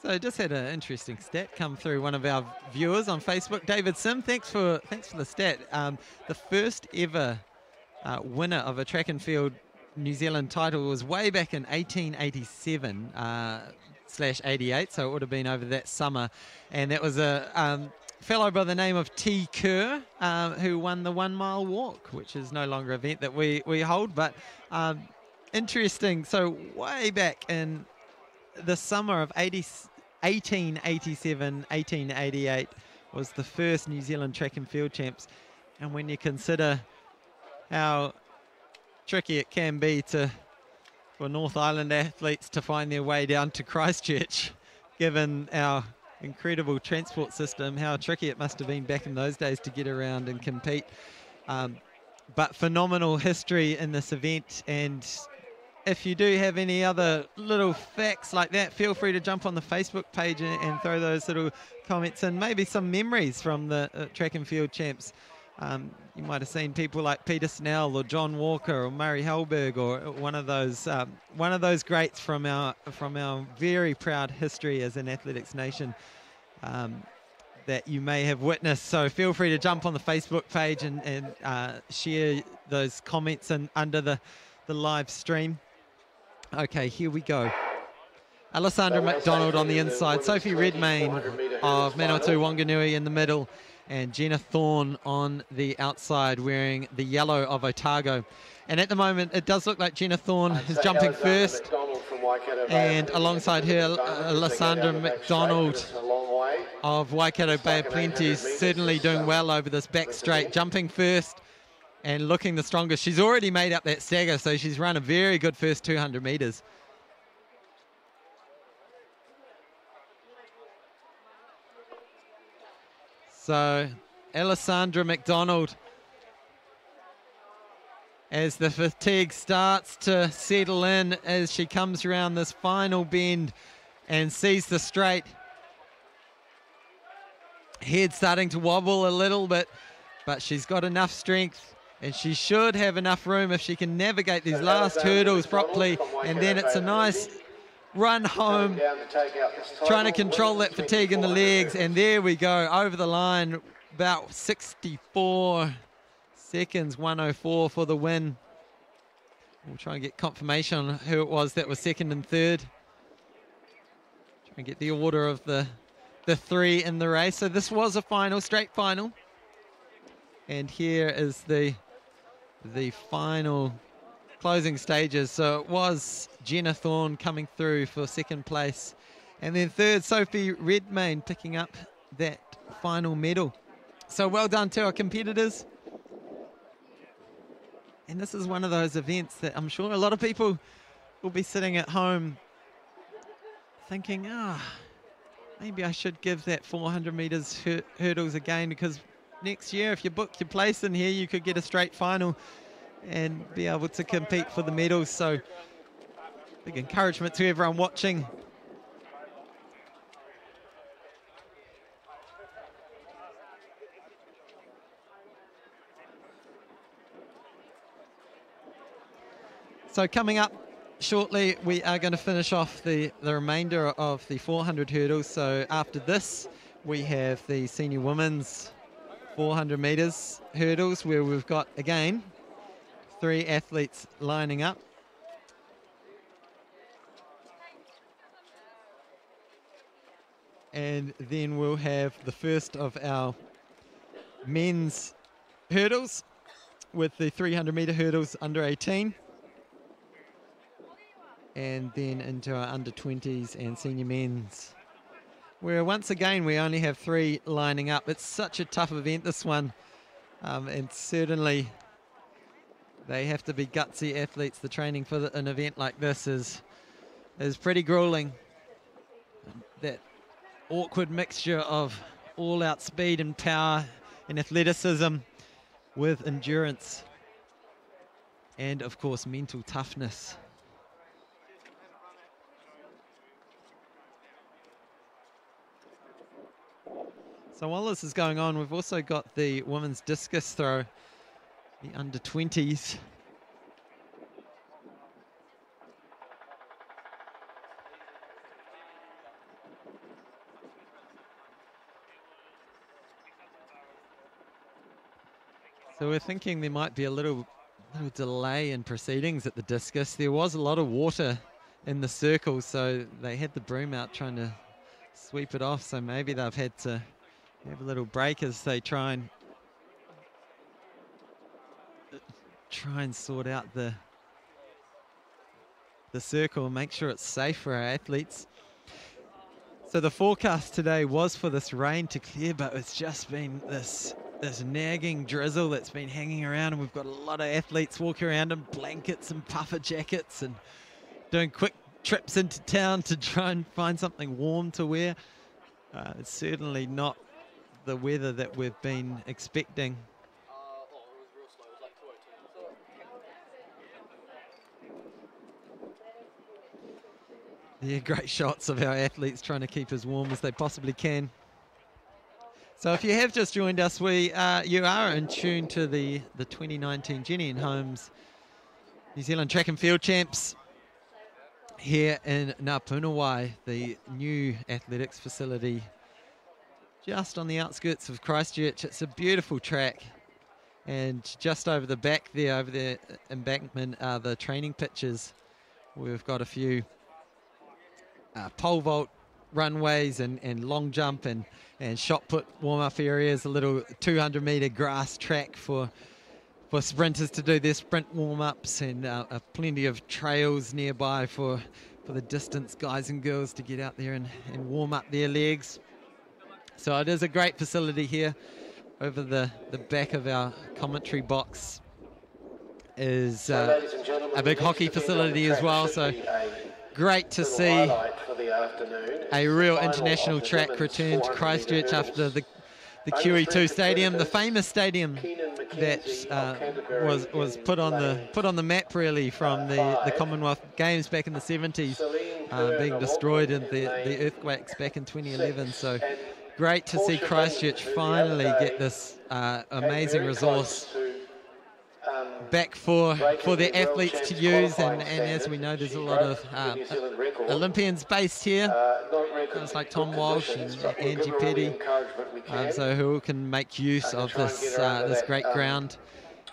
Speaker 2: So just had an interesting stat come through one of our viewers on Facebook. David Sim, thanks for the stat. The first ever winner of a track and field New Zealand title was way back in 1887/88, so it would have been over that summer, and that was a fellow by the name of T. Kerr who won the 1 mile walk, which is no longer an event that we hold, but interesting. So way back in the summer of 1887-1888 was the first New Zealand track and field champs. And when you consider how tricky it can be for North Island athletes to find their way down to Christchurch, given our incredible transport system, how tricky it must have been back in those days to get around and compete. But phenomenal history in this event, and if you do have any other little facts like that, feel free to jump on the Facebook page and throw those little comments in. Maybe some memories from the track and field champs. You might have seen people like Peter Snell or John Walker or Murray Hellberg, or one of those greats from our very proud history as an athletics nation that you may have witnessed. So feel free to jump on the Facebook page and share those comments under the live stream. Okay, here we go. Alessandra McDonald on the inside, Sophie Redmayne of Manawatu Wanganui in the middle, and Jenna Thorne on the outside wearing the yellow of Otago. And at the moment, it does look like Jenna Thorne is jumping first, and alongside her, Alessandra McDonald of Waikato Bay of Plenty is certainly doing well over this back straight, jumping first and looking the strongest. She's already made up that stagger, so she's run a very good first 200 metres. So Alessandra McDonald, as the fatigue starts to settle in as she comes around this final bend and sees the straight. Head starting to wobble a little bit, but she's got enough strength, and she should have enough room if she can navigate these last hurdles properly, and then it's a nice run home, trying to control that fatigue in the legs, and there we go, over the line, about 64 seconds, 1:04 for the win. We'll try and get confirmation on who it was that was second and third. Try and get the order of the three in the race. So this was a final, straight final. And here is the final closing stages. So it was Jenna Thorne coming through for second place, and then third, Sophie Redmayne picking up that final medal. So well done to our competitors. And this is one of those events that I'm sure a lot of people will be sitting at home thinking, maybe I should give that 400 metres hurdles again, because next year, if you book your place in here, you could get a straight final and be able to compete for the medals. So big encouragement to everyone watching. So coming up shortly, we are going to finish off the remainder of the 400 hurdles. So after this, we have the senior women's 400 metres hurdles, where we've got, again, 3 athletes lining up. And then we'll have the first of our men's hurdles with the 300 metre hurdles under 18. And then into our under 20s and senior men's, where once again we only have 3 lining up. It's such a tough event, this one, and certainly they have to be gutsy athletes. The training for an event like this is pretty grueling. that awkward mixture of all-out speed and power and athleticism with endurance and, of course, mental toughness. So while this is going on, we've also got the women's discus throw, the under-20s. So we're thinking there might be a little delay in proceedings at the discus. There was a lot of water in the circle, so they had the broom out trying to sweep it off. So maybe they've had to have a little break as they try and sort out the circle and make sure it's safe for our athletes. So the forecast today was for this rain to clear, but it's just been this nagging drizzle that's been hanging around, and we've got a lot of athletes walking around in blankets and puffer jackets and doing quick trips into town to try and find something warm to wear. It's certainly not the weather that we've been expecting. Yeah, great shots of our athletes trying to keep as warm as they possibly can. So if you have just joined us, you are in tune to the 2019 Jennian Homes New Zealand Track and Field Champs here in Puna, the new athletics facility just on the outskirts of Christchurch. It's a beautiful track, and just over the back there, over the embankment, are the training pitches. We've got a few pole vault runways and long jump and shot put warm-up areas, a little 200-metre grass track for sprinters to do their sprint warm-ups, and plenty of trails nearby for the distance guys and girls to get out there and warm up their legs. So it is a great facility here. Over the back of our commentary box is a big hockey facility as well, so great to see a real international track return to Christchurch after the QE2 stadium, the famous stadium that was put on the map really from the Commonwealth Games back in the 70s, being destroyed in the earthquakes back in 2011. So great to see Christchurch finally get this amazing resource back for their athletes to use, and as we know, there's a lot of Olympians based here, guys like Tom Walsh and Angie Petty, so who can make use of this great ground.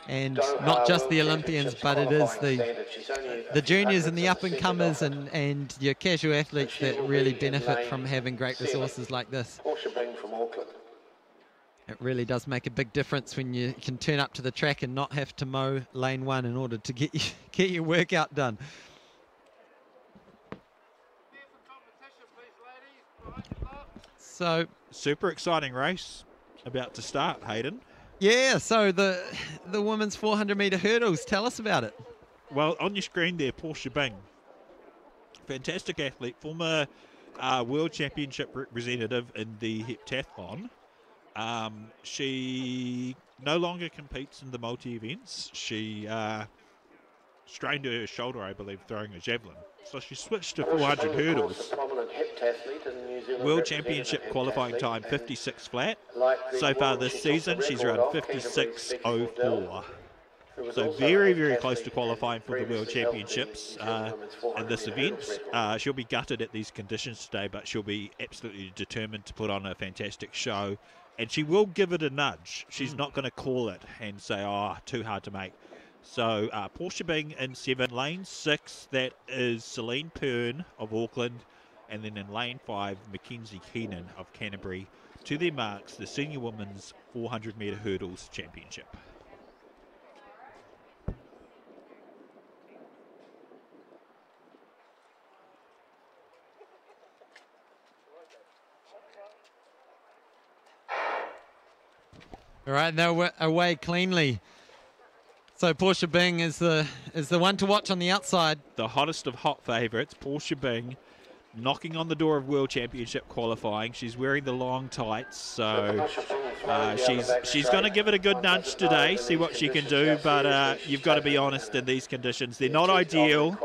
Speaker 2: And not just the Olympians, but it is the juniors and the up-and-comers and your casual athletes that really benefit from having great resources like this. It really does make a big difference when you can turn up to the track and not have to mow lane 1 in order to get your workout done. So
Speaker 1: super exciting race about to start, Hayden.
Speaker 2: Yeah, so the women's 400-metre hurdles, tell us about it.
Speaker 1: Well, on your screen there, Portia Bing, fantastic athlete, former World Championship representative in the heptathlon. She no longer competes in the multi-events. She strained her shoulder, I believe, throwing a javelin. So she switched to 400 hurdles. World Championship qualifying time 56 flat. So far this season, she's around 56.04. So very, very close to qualifying for the World Championships in this event. She'll be gutted at these conditions today, but she'll be absolutely determined to put on a fantastic show. And she will give it a nudge. She's not going to call it and say, oh, too hard to make. So Portia Bing in 7. Lane 6, that is Celine Pern of Auckland. And then in lane 5, Mackenzie Keenan of Canterbury. To their marks, the Senior Women's 400-metre Hurdles Championship.
Speaker 2: All right, they're away cleanly. So Portia Bing is the one to watch on the outside.
Speaker 1: The hottest of hot favourites, Portia Bing, knocking on the door of World Championship qualifying. She's wearing the long tights, so she's going to give it a good nudge today, see what she can do, but you've got to be honest, in these conditions, they're not ideal.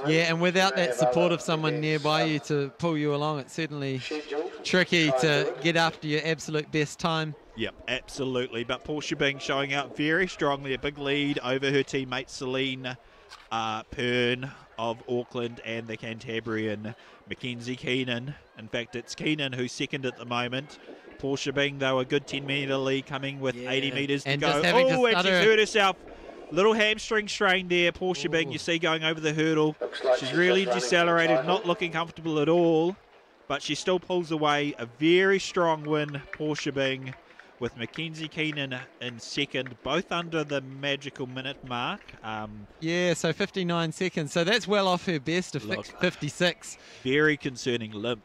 Speaker 2: Yeah, and without that support of someone nearby you to pull you along, it's certainly tricky to get after your absolute best time.
Speaker 1: Yep, absolutely, but Portia Bing showing out very strongly, a big lead over her teammate Celine Pern of Auckland and the Cantabrian Mackenzie Keenan. In fact, it's Keenan who's second at the moment. Portia Bing, though, a good 10-metre lead coming with 80 metres to go. Oh, and she's hurt herself. Little hamstring strain there, Portia Bing, you see going over the hurdle. She's really decelerated, not looking comfortable at all, but she still pulls away. A very strong win, Portia Bing, with Mackenzie Keenan in second, both under the magical minute mark.
Speaker 2: Yeah, so 59 seconds. So that's well off her best of 56.
Speaker 1: Very concerning limp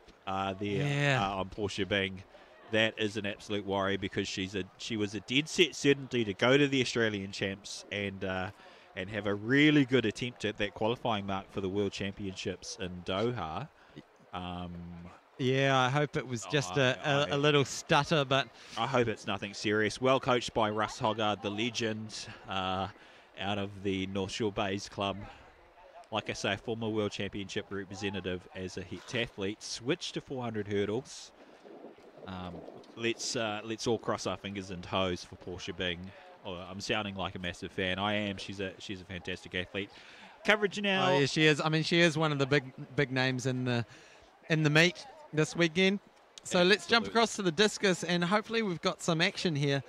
Speaker 1: there on Portia Bing. That is an absolute worry because she was a dead set certainty to go to the Australian Champs and have a really good attempt at that qualifying mark for the World Championships in Doha.
Speaker 2: Yeah, I hope it was just a little stutter, but
Speaker 1: I hope it's nothing serious. Well coached by Russ Hoggard, the legend out of the North Shore Bays Club. Like I say, former World Championship representative as a heptathlete, switched to 400 hurdles. Let's all cross our fingers and toes for Portia Bing. Oh, I'm sounding like a massive fan. I am. She's a fantastic athlete. Coverage now.
Speaker 2: Oh, yeah, she is. I mean, she is one of the big names in the meet this weekend. So let's jump across to the discus, and hopefully we've got some action here.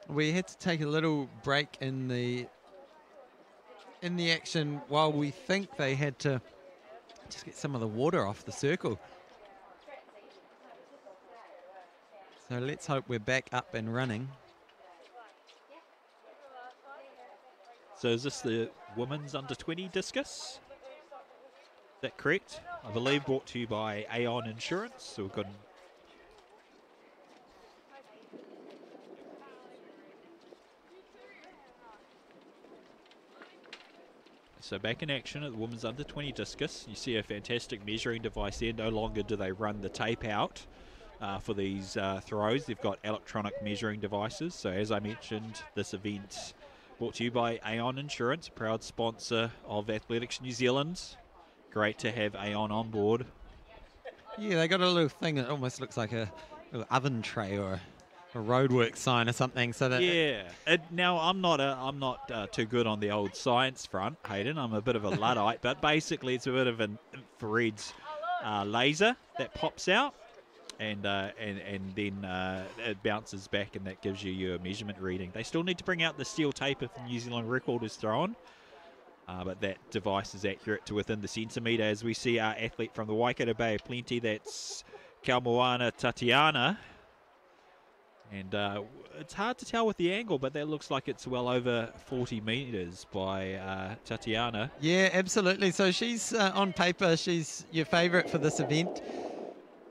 Speaker 2: We had to take a little break in the action while we think they had to just get some of the water off the circle. So let's hope we're back up and running.
Speaker 1: So is this the women's under-20 discus? Is that correct? I believe brought to you by Aon Insurance. So we've got... So back in action at the women's under-20 discus. You see a fantastic measuring device there. No longer do they run the tape out. For these throws, they've got electronic measuring devices. So as I mentioned, this event brought to you by Aon Insurance, proud sponsor of Athletics New Zealand. Great to have Aon on board.
Speaker 2: Yeah, they got a little thing that almost looks like a little oven tray or a roadwork sign or something. So that
Speaker 1: now I'm not too good on the old science front, Hayden. I'm a bit of a Luddite, but basically it's a bit of an infrared laser that pops out. And then it bounces back, and that gives you your measurement reading. They still need to bring out the steel tape if the New Zealand record is thrown, but that device is accurate to within the centimetre. As we see our athlete from the Waikato Bay of Plenty, that's Kaumoana Tatiana, and it's hard to tell with the angle, but that looks like it's well over 40 metres by Tatiana.
Speaker 2: Yeah, absolutely. So she's on paper, she's your favourite for this event.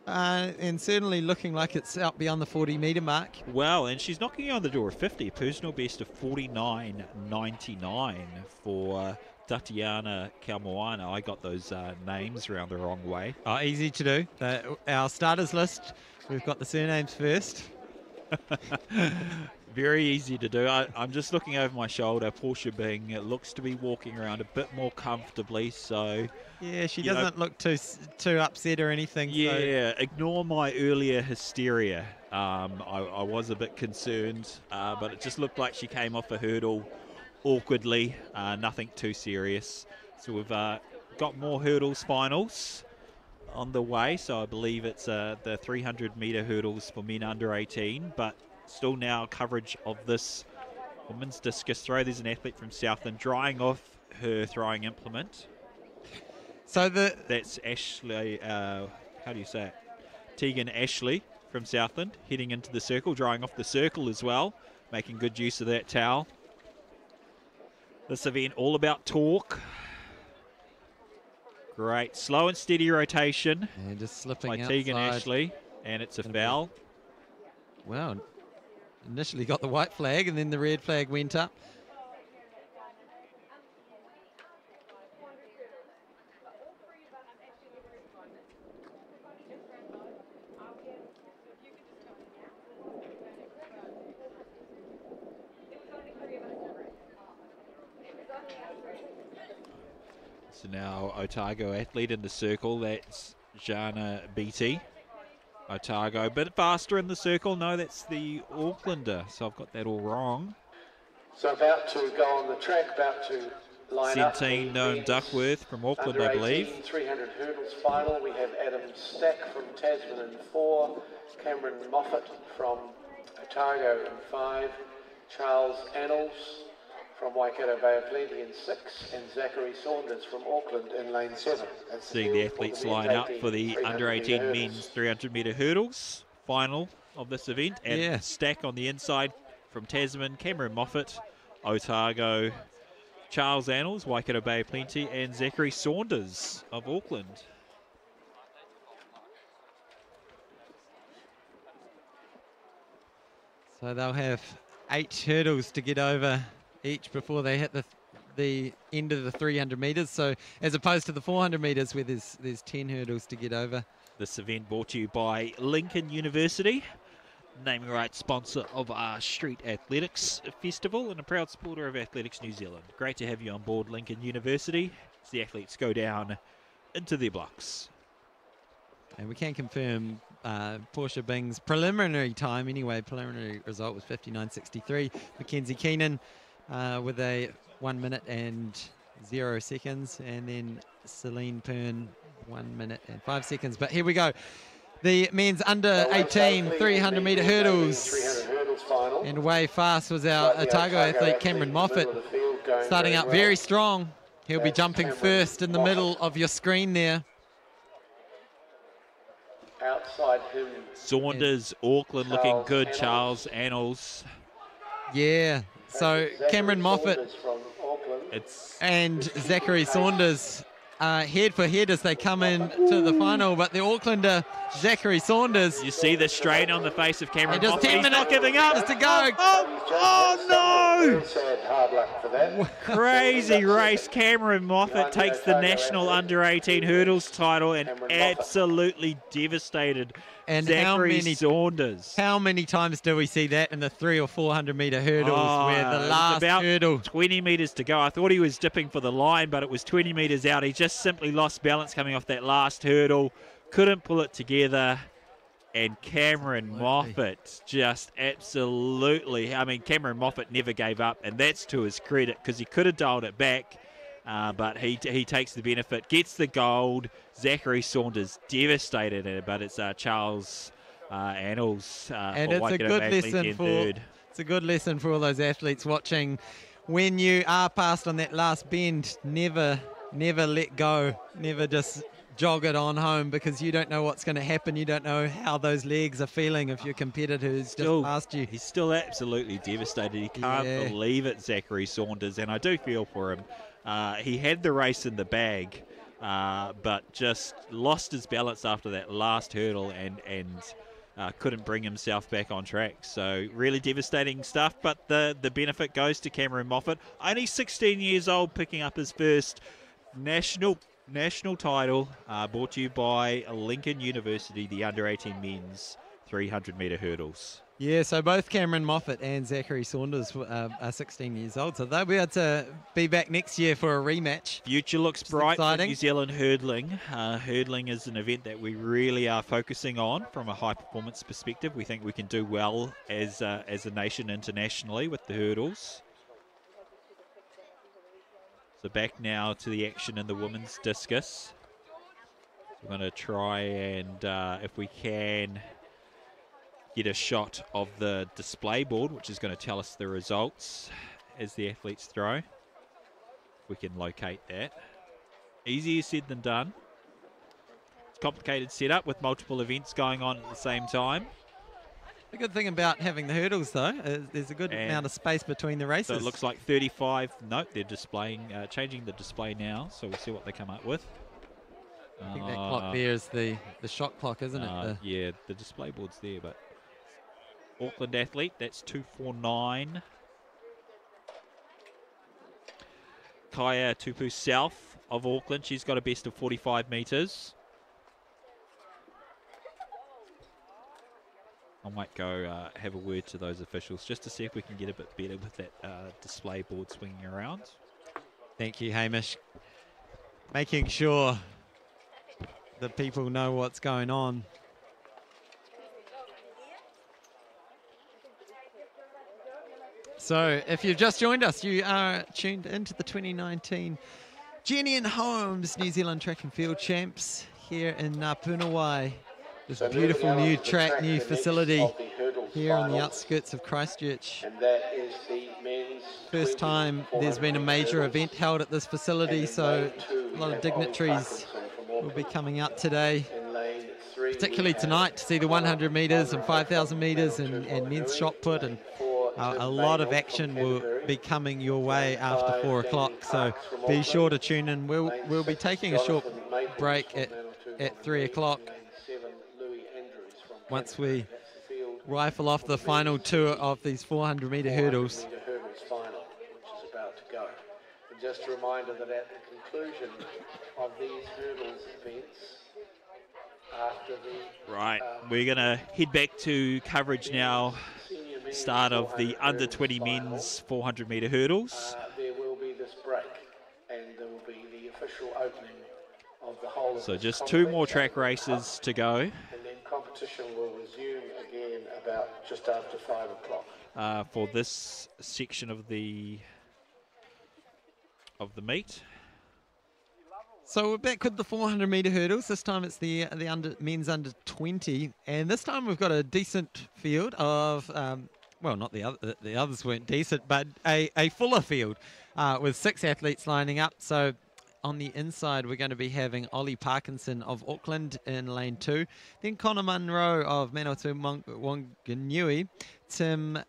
Speaker 2: And certainly looking like it's out beyond the 40-metre mark.
Speaker 1: Well, and she's knocking on the door of 50. Personal best of 49.99 for Tatiana Kaumoana. I got those names around the wrong way.
Speaker 2: Oh, easy to do. Our starters list, we've got the surnames first.
Speaker 1: Very easy to do. I'm just looking over my shoulder. Portia Bing looks to be walking around a bit more comfortably. So
Speaker 2: yeah, she doesn't look too upset or anything.
Speaker 1: Yeah, so ignore my earlier hysteria. I was a bit concerned, but it just looked like she came off a hurdle awkwardly. Nothing too serious. So we've got more hurdles finals on the way. So I believe it's the 300-metre hurdles for men under 18, but still now coverage of this women's discus throw. There's an athlete from Southland drying off her throwing implement.
Speaker 2: So
Speaker 1: that's Ashley, how do you say it? Tegan Ashley from Southland heading into the circle, drying off the circle as well, making good use of that towel. This event all about torque. Great, slow and steady rotation.
Speaker 2: And just slipping
Speaker 1: by
Speaker 2: outside.
Speaker 1: Tegan Ashley, and it's a foul.
Speaker 2: Wow. Initially got the white flag and then the red flag went up.
Speaker 1: So now Otago athlete in the circle. That's Jana Beatty. Otago a bit faster in the circle. No, that's the Aucklander. So I've got that all wrong.
Speaker 3: So about to go on the track, about to line up.
Speaker 1: Centene known Duckworth from Auckland, I believe.
Speaker 3: 300 hurdles final. We have Adam Stack from Tasman in 4, Cameron Moffat from Otago in 5, Charles Annals from Waikato Bay of Plenty in 6, and Zachary Saunders from Auckland in lane 7.
Speaker 1: Seeing the athletes line up for the under-18 men's 300-metre hurdles final of this event. And Stack on the inside from Tasman, Cameron Moffat, Otago, Charles Annals, Waikato Bay of Plenty, and Zachary Saunders of Auckland.
Speaker 2: So they'll have 8 hurdles to get over each before they hit the end of the 300 metres. So as opposed to the 400 metres where there's 10 hurdles to get over.
Speaker 1: This event brought to you by Lincoln University, naming rights sponsor of our Street Athletics Festival and a proud supporter of Athletics New Zealand. Great to have you on board Lincoln University as the athletes go down into their blocks.
Speaker 2: And we can confirm Portia Bing's preliminary time anyway. Preliminary result was 59.63. Mackenzie Keenan with a 1 minute and 0 seconds. And then Celine Pern 1 minute and 5 seconds. But here we go. The men's under 18 300 metre hurdles. And away fast was our Otago athlete Cameron Moffat. Starting out very strong. He'll be jumping first in the middle of your screen there.
Speaker 3: Outside him.
Speaker 1: Saunders, Auckland looking good. Charles Annals.
Speaker 2: Yeah. So Cameron Moffat and Zachary Saunders head for head as they come in to the final, but the Aucklander Zachary Saunders.
Speaker 1: You see the strain on the face of Cameron
Speaker 2: just
Speaker 1: Moffat.
Speaker 2: 10 minutes
Speaker 1: not giving up.
Speaker 2: to go.
Speaker 1: Oh no!
Speaker 3: Hard luck for that.
Speaker 1: Crazy race. Cameron Moffat takes the national under-18 hurdles title and absolutely devastated
Speaker 2: And
Speaker 1: Zachary Saunders.
Speaker 2: How many times do we see that in the 300 or 400 metre hurdles where the last
Speaker 1: about
Speaker 2: hurdle?
Speaker 1: 20 metres to go. I thought he was dipping for the line, but it was 20 metres out. He just simply lost balance coming off that last hurdle. Couldn't pull it together. And Cameron Moffat just absolutely, I mean, Cameron Moffat never gave up, and that's to his credit because he could have dialed it back, but he takes the benefit, gets the gold. Zachary Saunders devastated, but it's Charles Annals
Speaker 2: And
Speaker 1: for
Speaker 2: it's a good lesson it's a good lesson for all those athletes watching. When you are passed on that last bend, never let go, never just jog it on home, because you don't know what's going to happen. You don't know how those legs are feeling if your competitor who's just passed you.
Speaker 1: He's still absolutely devastated. He can't believe it, Zachary Saunders, and I do feel for him. He had the race in the bag, but just lost his balance after that last hurdle and couldn't bring himself back on track. So really devastating stuff, but the benefit goes to Cameron Moffat. Only 16 years old, picking up his first national title, brought to you by Lincoln University, the under-18 men's 300 metre hurdles.
Speaker 2: Yeah, so both Cameron Moffat and Zachary Saunders are 16 years old, so they'll be able to be back next year for a rematch.
Speaker 1: Future looks bright for New Zealand hurling. Hurling is an event that we really are focusing on from a high-performance perspective. We think we can do well as a nation internationally with the hurdles. So back now to the action in the women's discus. We're going to try and, if we can, get a shot of the display board, which is going to tell us the results as the athletes throw. If we can locate that. Easier said than done. It's a complicated setup with multiple events going on at the same time.
Speaker 2: The good thing about having the hurdles, though, is there's a good amount of space between the races.
Speaker 1: So it looks like 35. Nope, they're displaying, changing the display now, so we'll see what they come up with.
Speaker 2: I think that clock there is the shot clock, isn't it?
Speaker 1: Yeah, the display board's there, but Auckland athlete, that's 249. Kaya Tupu South of Auckland, she's got a best of 45 metres. I might go have a word to those officials just to see if we can get a bit better with that display board swinging around.
Speaker 2: Thank you, Hamish. Making sure that people know what's going on. So if you've just joined us, you are tuned into the 2019 Jennian Homes New Zealand Track and Field Champs here in Puna. This beautiful new track, new facility here on the outskirts of Christchurch.
Speaker 3: And that is the men's
Speaker 2: First time there's been a major event held at this facility, so a lot of dignitaries will be coming out today, particularly tonight, to see the 100 metres and 5,000 metres and men's shot put, and a lot of action will be coming your way after 4 o'clock, so be sure to tune in. We'll be taking a short break at 3 o'clock once we rifle off the final two of these 400 metre hurdles.
Speaker 3: Just a reminder that at the conclusion of these hurdles events, after the...
Speaker 1: Right, we're going to head back to coverage now. Start of the under 20 men's 400 metre hurdles.
Speaker 3: There will be this break, and there will be the official opening of the whole.
Speaker 1: So just 2 more track races to go.
Speaker 3: And then competition will resume again about just after 5 o'clock.
Speaker 1: For this section of the meet.
Speaker 2: So we're back with the 400 metre hurdles. This time it's the men's under 20, and this time we've got a decent field of, well, not the others weren't decent, but a fuller field with 6 athletes lining up. So on the inside we're going to be having Ollie Parkinson of Auckland in lane 2, then Connor Munro of Manawatu Wanganui, Tim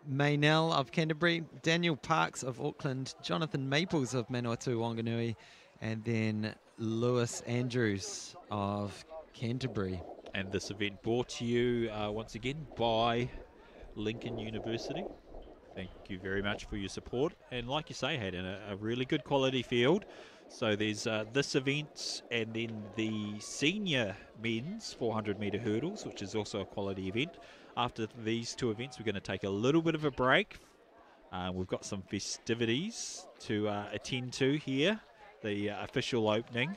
Speaker 2: Maynell of Canterbury, Daniel Parks of Auckland, Jonathan Maples of Manawatu Wanganui, and then Lewis Andrews of Canterbury.
Speaker 1: And this event brought to you once again by Lincoln University. Thank you very much for your support. And like you say, Hayden, a really good quality field. So there's this event, and then the senior men's 400 metre hurdles, which is also a quality event. After these 2 events, we're going to take a little bit of a break. We've got some festivities to attend to here. The official opening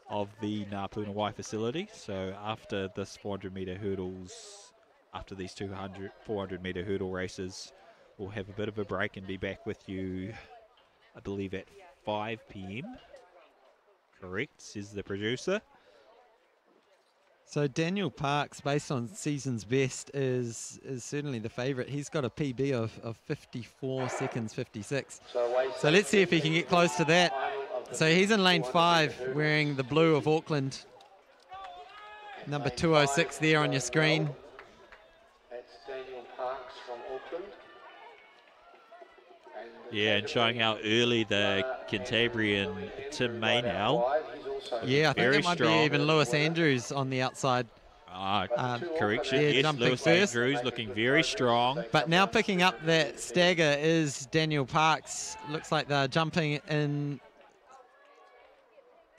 Speaker 1: of the Puna Wai facility. So after this 400 metre hurdles, after these 400 metre hurdle races, we'll have a bit of a break and be back with you, I believe, at 5 p.m. Correct, says the producer.
Speaker 2: So Daniel Parks, based on season's best, is certainly the favourite. He's got a PB of 54 seconds 56. So let's see if he can get close to that. So he's in lane 5 wearing the blue of Auckland. Number 206 there on your screen.
Speaker 3: That's Daniel Parks from Auckland.
Speaker 1: Yeah, and showing how early the Cantabrian Tim Maynell.
Speaker 2: Yeah, I think it might be even Lewis Andrews on the outside.
Speaker 1: Correction,
Speaker 2: yeah,
Speaker 1: yes, Lewis Andrews looking very strong.
Speaker 2: But now picking up that stagger is Daniel Parks. Looks like they're jumping in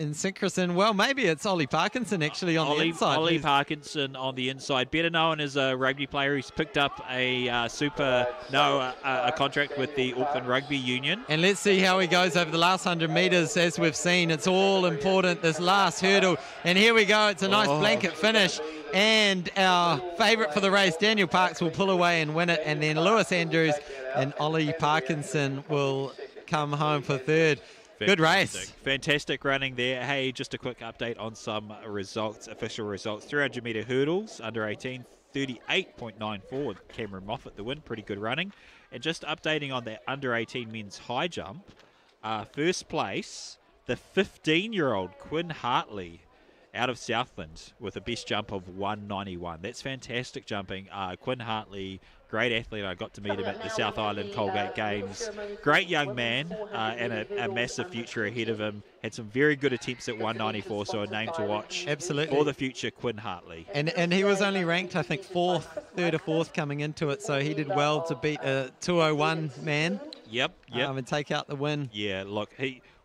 Speaker 2: synchroson. Well, maybe it's Ollie Parkinson actually on the inside.
Speaker 1: Ollie Parkinson on the inside, better known as a rugby player. He's picked up a contract with the Auckland Rugby Union.
Speaker 2: And let's see how he goes over the last 100 metres. As we've seen, it's all important, this last hurdle. And here we go. It's a nice blanket finish. And our favourite for the race, Daniel Parks, will pull away and win it. And then Lewis Andrews and Ollie Parkinson will come home for third. Good race.
Speaker 1: Fantastic running there. Hey, just a quick update on some results, official results. 300 metre hurdles, under 18, 38.94. Cameron Moffat, the win. Pretty good running. And just updating on that under 18 men's high jump, first place, the 15-year-old Quinn Hartley out of Southland with a best jump of 191. That's fantastic jumping. Quinn Hartley, great athlete. I got to meet him at the South Island Colgate Games. Great young man and a massive future ahead of him. Had some very good attempts at 194, so a name to watch.
Speaker 2: Absolutely.
Speaker 1: For the future, Quinn Hartley.
Speaker 2: And he was only ranked, I think, third or fourth coming into it, so he did well to beat a 201 man.
Speaker 1: Yep.
Speaker 2: And take out the win.
Speaker 1: Yeah, look,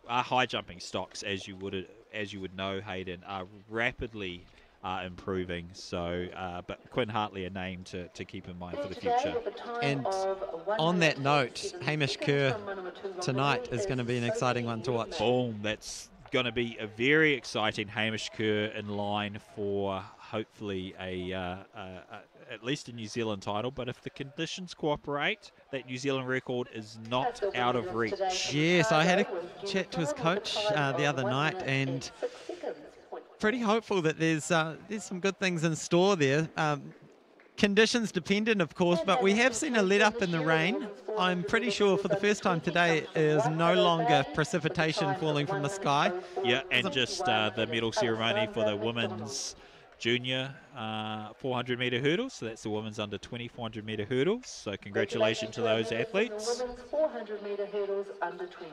Speaker 1: high jumping stocks, as you would know, Hayden, are rapidly are improving. So, but Quinn Hartley, a name to keep in mind for the future.
Speaker 2: And on that note, Hamish Kerr tonight is going to be an exciting one to watch.
Speaker 1: Boom, that's going to be a very exciting Hamish Kerr in line for hopefully at least a New Zealand title. But if the conditions cooperate, that New Zealand record is not out of reach.
Speaker 2: Yes, I had a chat to his coach the other night, and pretty hopeful that there's some good things in store there. Conditions dependent, of course, but we have seen a let up in the rain. I'm pretty sure for the first time today is no longer precipitation falling from the sky.
Speaker 1: Yeah, and just the medal ceremony for the women's junior 400 metre hurdles. So that's the women's under 20 400 metre hurdles. So congratulations to those athletes.
Speaker 4: Women's 400 metre hurdles under 20.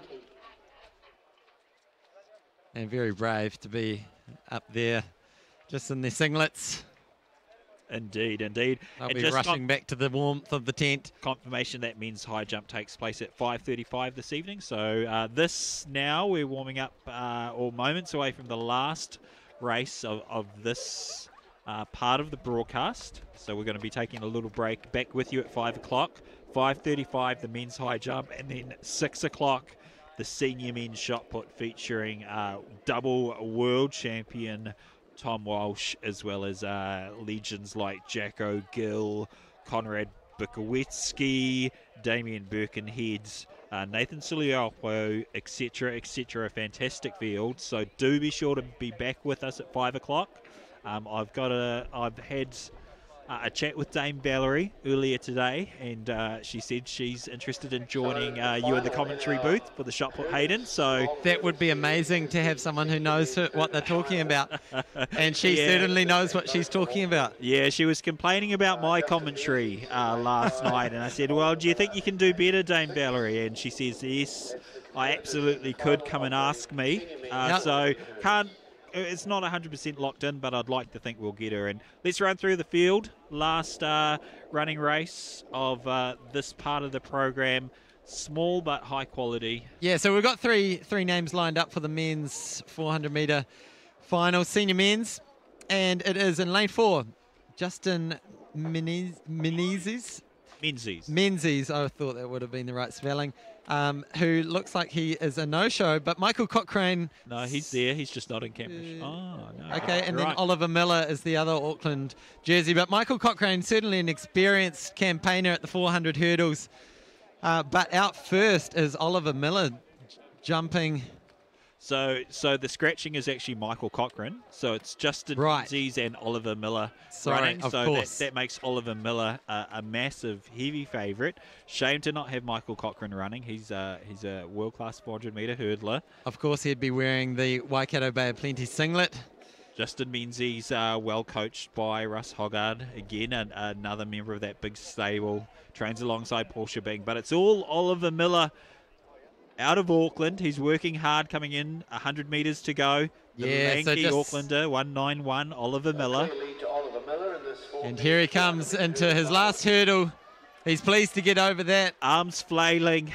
Speaker 2: And very brave to be up there just in their singlets.
Speaker 1: Indeed, indeed.
Speaker 2: They'll
Speaker 1: and
Speaker 2: be
Speaker 1: just
Speaker 2: rushing back to the warmth of the tent.
Speaker 1: Confirmation that men's high jump takes place at 5:35 this evening. So this now we're warming up or moments away from the last race of this part of the broadcast. So we're going to be taking a little break. Back with you at 5 o'clock. 5:35 the men's high jump, and then 6 o'clock the senior men's shot put featuring double world champion Tom Walsh, as well as legends like Jacko Gill, Conrad Bukowicki, Damien Birkenhead, Nathan Suliapo, etc., etc. Fantastic field. So do be sure to be back with us at 5 o'clock. I've had a chat with Dame Valerie earlier today, and she said she's interested in joining you in the commentary booth for the shot put Hayden. So
Speaker 2: that would be amazing to have someone who knows what they're talking about, and she certainly knows what she's talking about.
Speaker 1: Yeah, she was complaining about my commentary last night, and I said, well, do you think you can do better, Dame Valerie? And she says, yes, I absolutely could. Come and ask me. So it's not 100% locked in, but I'd like to think we'll get her. And let's run through the field. Last running race of this part of the program. Small but high quality.
Speaker 2: Yeah, so we've got three names lined up for the men's 400 metre final, senior men's. And it is in lane 4, Justin Menzies. I thought that would have been the right spelling. Who looks like he is a no-show, but Michael Cochrane...
Speaker 1: No, he's there. He's just not in Cambridge. Oh, no.
Speaker 2: Okay, and then Oliver Miller is the other Auckland jersey. But Michael Cochrane, certainly an experienced campaigner at the 400 hurdles. But out first is Oliver Miller jumping...
Speaker 1: So the scratching is actually Michael Cochrane. So it's Justin Menzies and Oliver Miller running.
Speaker 2: Of
Speaker 1: so
Speaker 2: course.
Speaker 1: That makes Oliver Miller a massive, heavy favourite. Shame to not have Michael Cochrane running. He's a world-class 400 metre hurdler.
Speaker 2: Of course, he'd be wearing the Waikato Bay of Plenty singlet.
Speaker 1: Justin Menzies, well coached by Russ Hoggard. Again, another member of that big stable. Trains alongside Paul Shebing. But it's all Oliver Miller out of Auckland. He's working hard coming in. 100 metres to go. The lanky Aucklander, 191, Oliver Miller.
Speaker 2: And here he comes into his last hurdle. He's pleased to get over that.
Speaker 1: Arms flailing.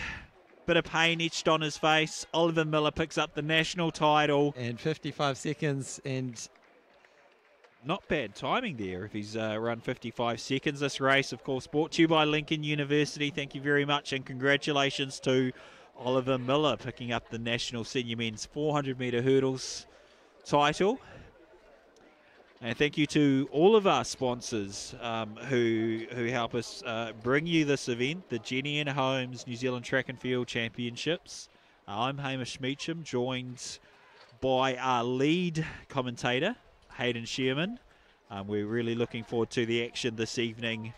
Speaker 1: Bit of pain etched on his face. Oliver Miller picks up the national title.
Speaker 2: And 55 seconds. And
Speaker 1: not bad timing there if he's run 55 seconds. This race, of course, brought to you by Lincoln University. Thank you very much, and congratulations to Oliver Miller picking up the national senior men's 400 metre hurdles title. And thank you to all of our sponsors who help us bring you this event, the Jennian Homes New Zealand Track and Field Championships. I'm Hamish Meacham, joined by our lead commentator, Hayden Shearman. We're really looking forward to the action this evening.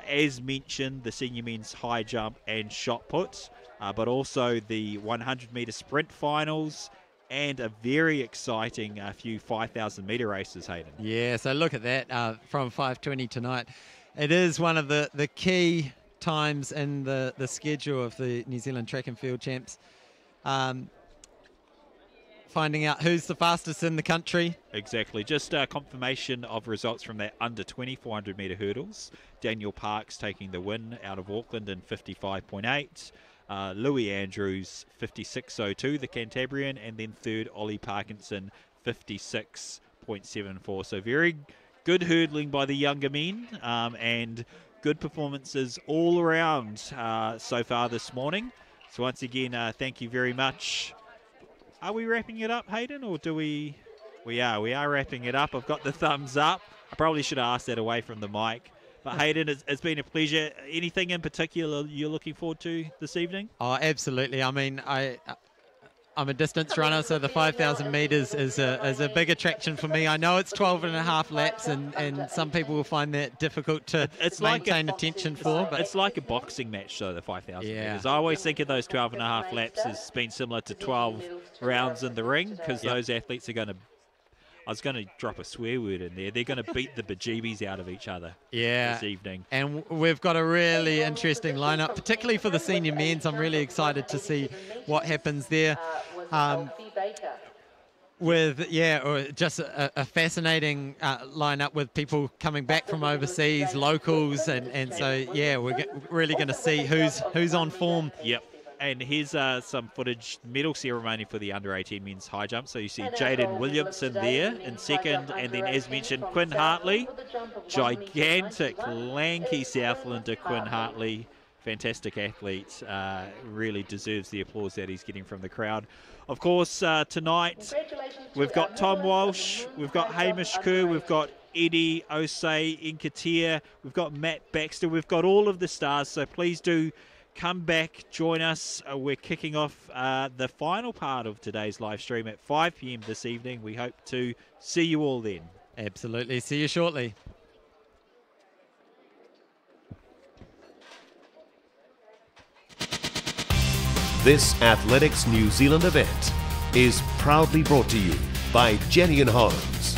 Speaker 1: As mentioned, the senior men's high jump and shot put. But also the 100 metre sprint finals and a very exciting few 5,000 metre races, Hayden.
Speaker 2: Yeah, so look at that from 5:20 tonight. It is one of the key times in the schedule of the New Zealand Track and Field Champs. Finding out who's the fastest in the country.
Speaker 1: Exactly. Just confirmation of results from that under 20 400 metre hurdles. Daniel Parks taking the win out of Auckland in 55.8. Louis Andrews 56.02, the Cantabrian, and then third Ollie Parkinson 56.05. 0.74. So very good hurdling by the younger men, and good performances all around so far this morning. So once again, thank you very much. Are we wrapping it up, Hayden, or do we? We are wrapping it up. I've got the thumbs up. I probably should have asked that away from the mic. But Hayden, it's been a pleasure. Anything in particular you're looking forward to this evening?
Speaker 2: Oh, absolutely. I mean, I'm a distance runner, so the 5,000 metres is a big attraction for me. I know it's 12.5 laps, and some people will find that difficult to maintain attention for. But
Speaker 1: it's like a boxing match, though, the 5,000
Speaker 2: yeah.
Speaker 1: metres. I always think of those 12.5 laps as being similar to 12 rounds in the ring, because those athletes are going to... I was going to drop a swear word in there. They're going to beat the bejeebies out of each other this evening. And
Speaker 2: we've got a really interesting lineup, particularly for the senior men's. I'm really excited to see what happens there. Just a fascinating lineup with people coming back from overseas, locals, and so we're really going to see who's on form.
Speaker 1: Yep. And here's some footage, medal ceremony for the under-18 men's high jump. So you see Jaden Williamson there in second, and then as mentioned, Quinn Hartley, gigantic, lanky Southlander Quinn Hartley, fantastic athlete, really deserves the applause that he's getting from the crowd. Of course, tonight we've got Tom Walsh, we've got Hamish Kerr, we've got Eddie Osei Inkatia, we've got Matt Baxter, we've got all of the stars, so please do come back, join us. We're kicking off the final part of today's live stream at 5 p.m. this evening. We hope to see you all then.
Speaker 2: Absolutely. See you shortly.
Speaker 5: This Athletics New Zealand event is proudly brought to you by Jennian Homes.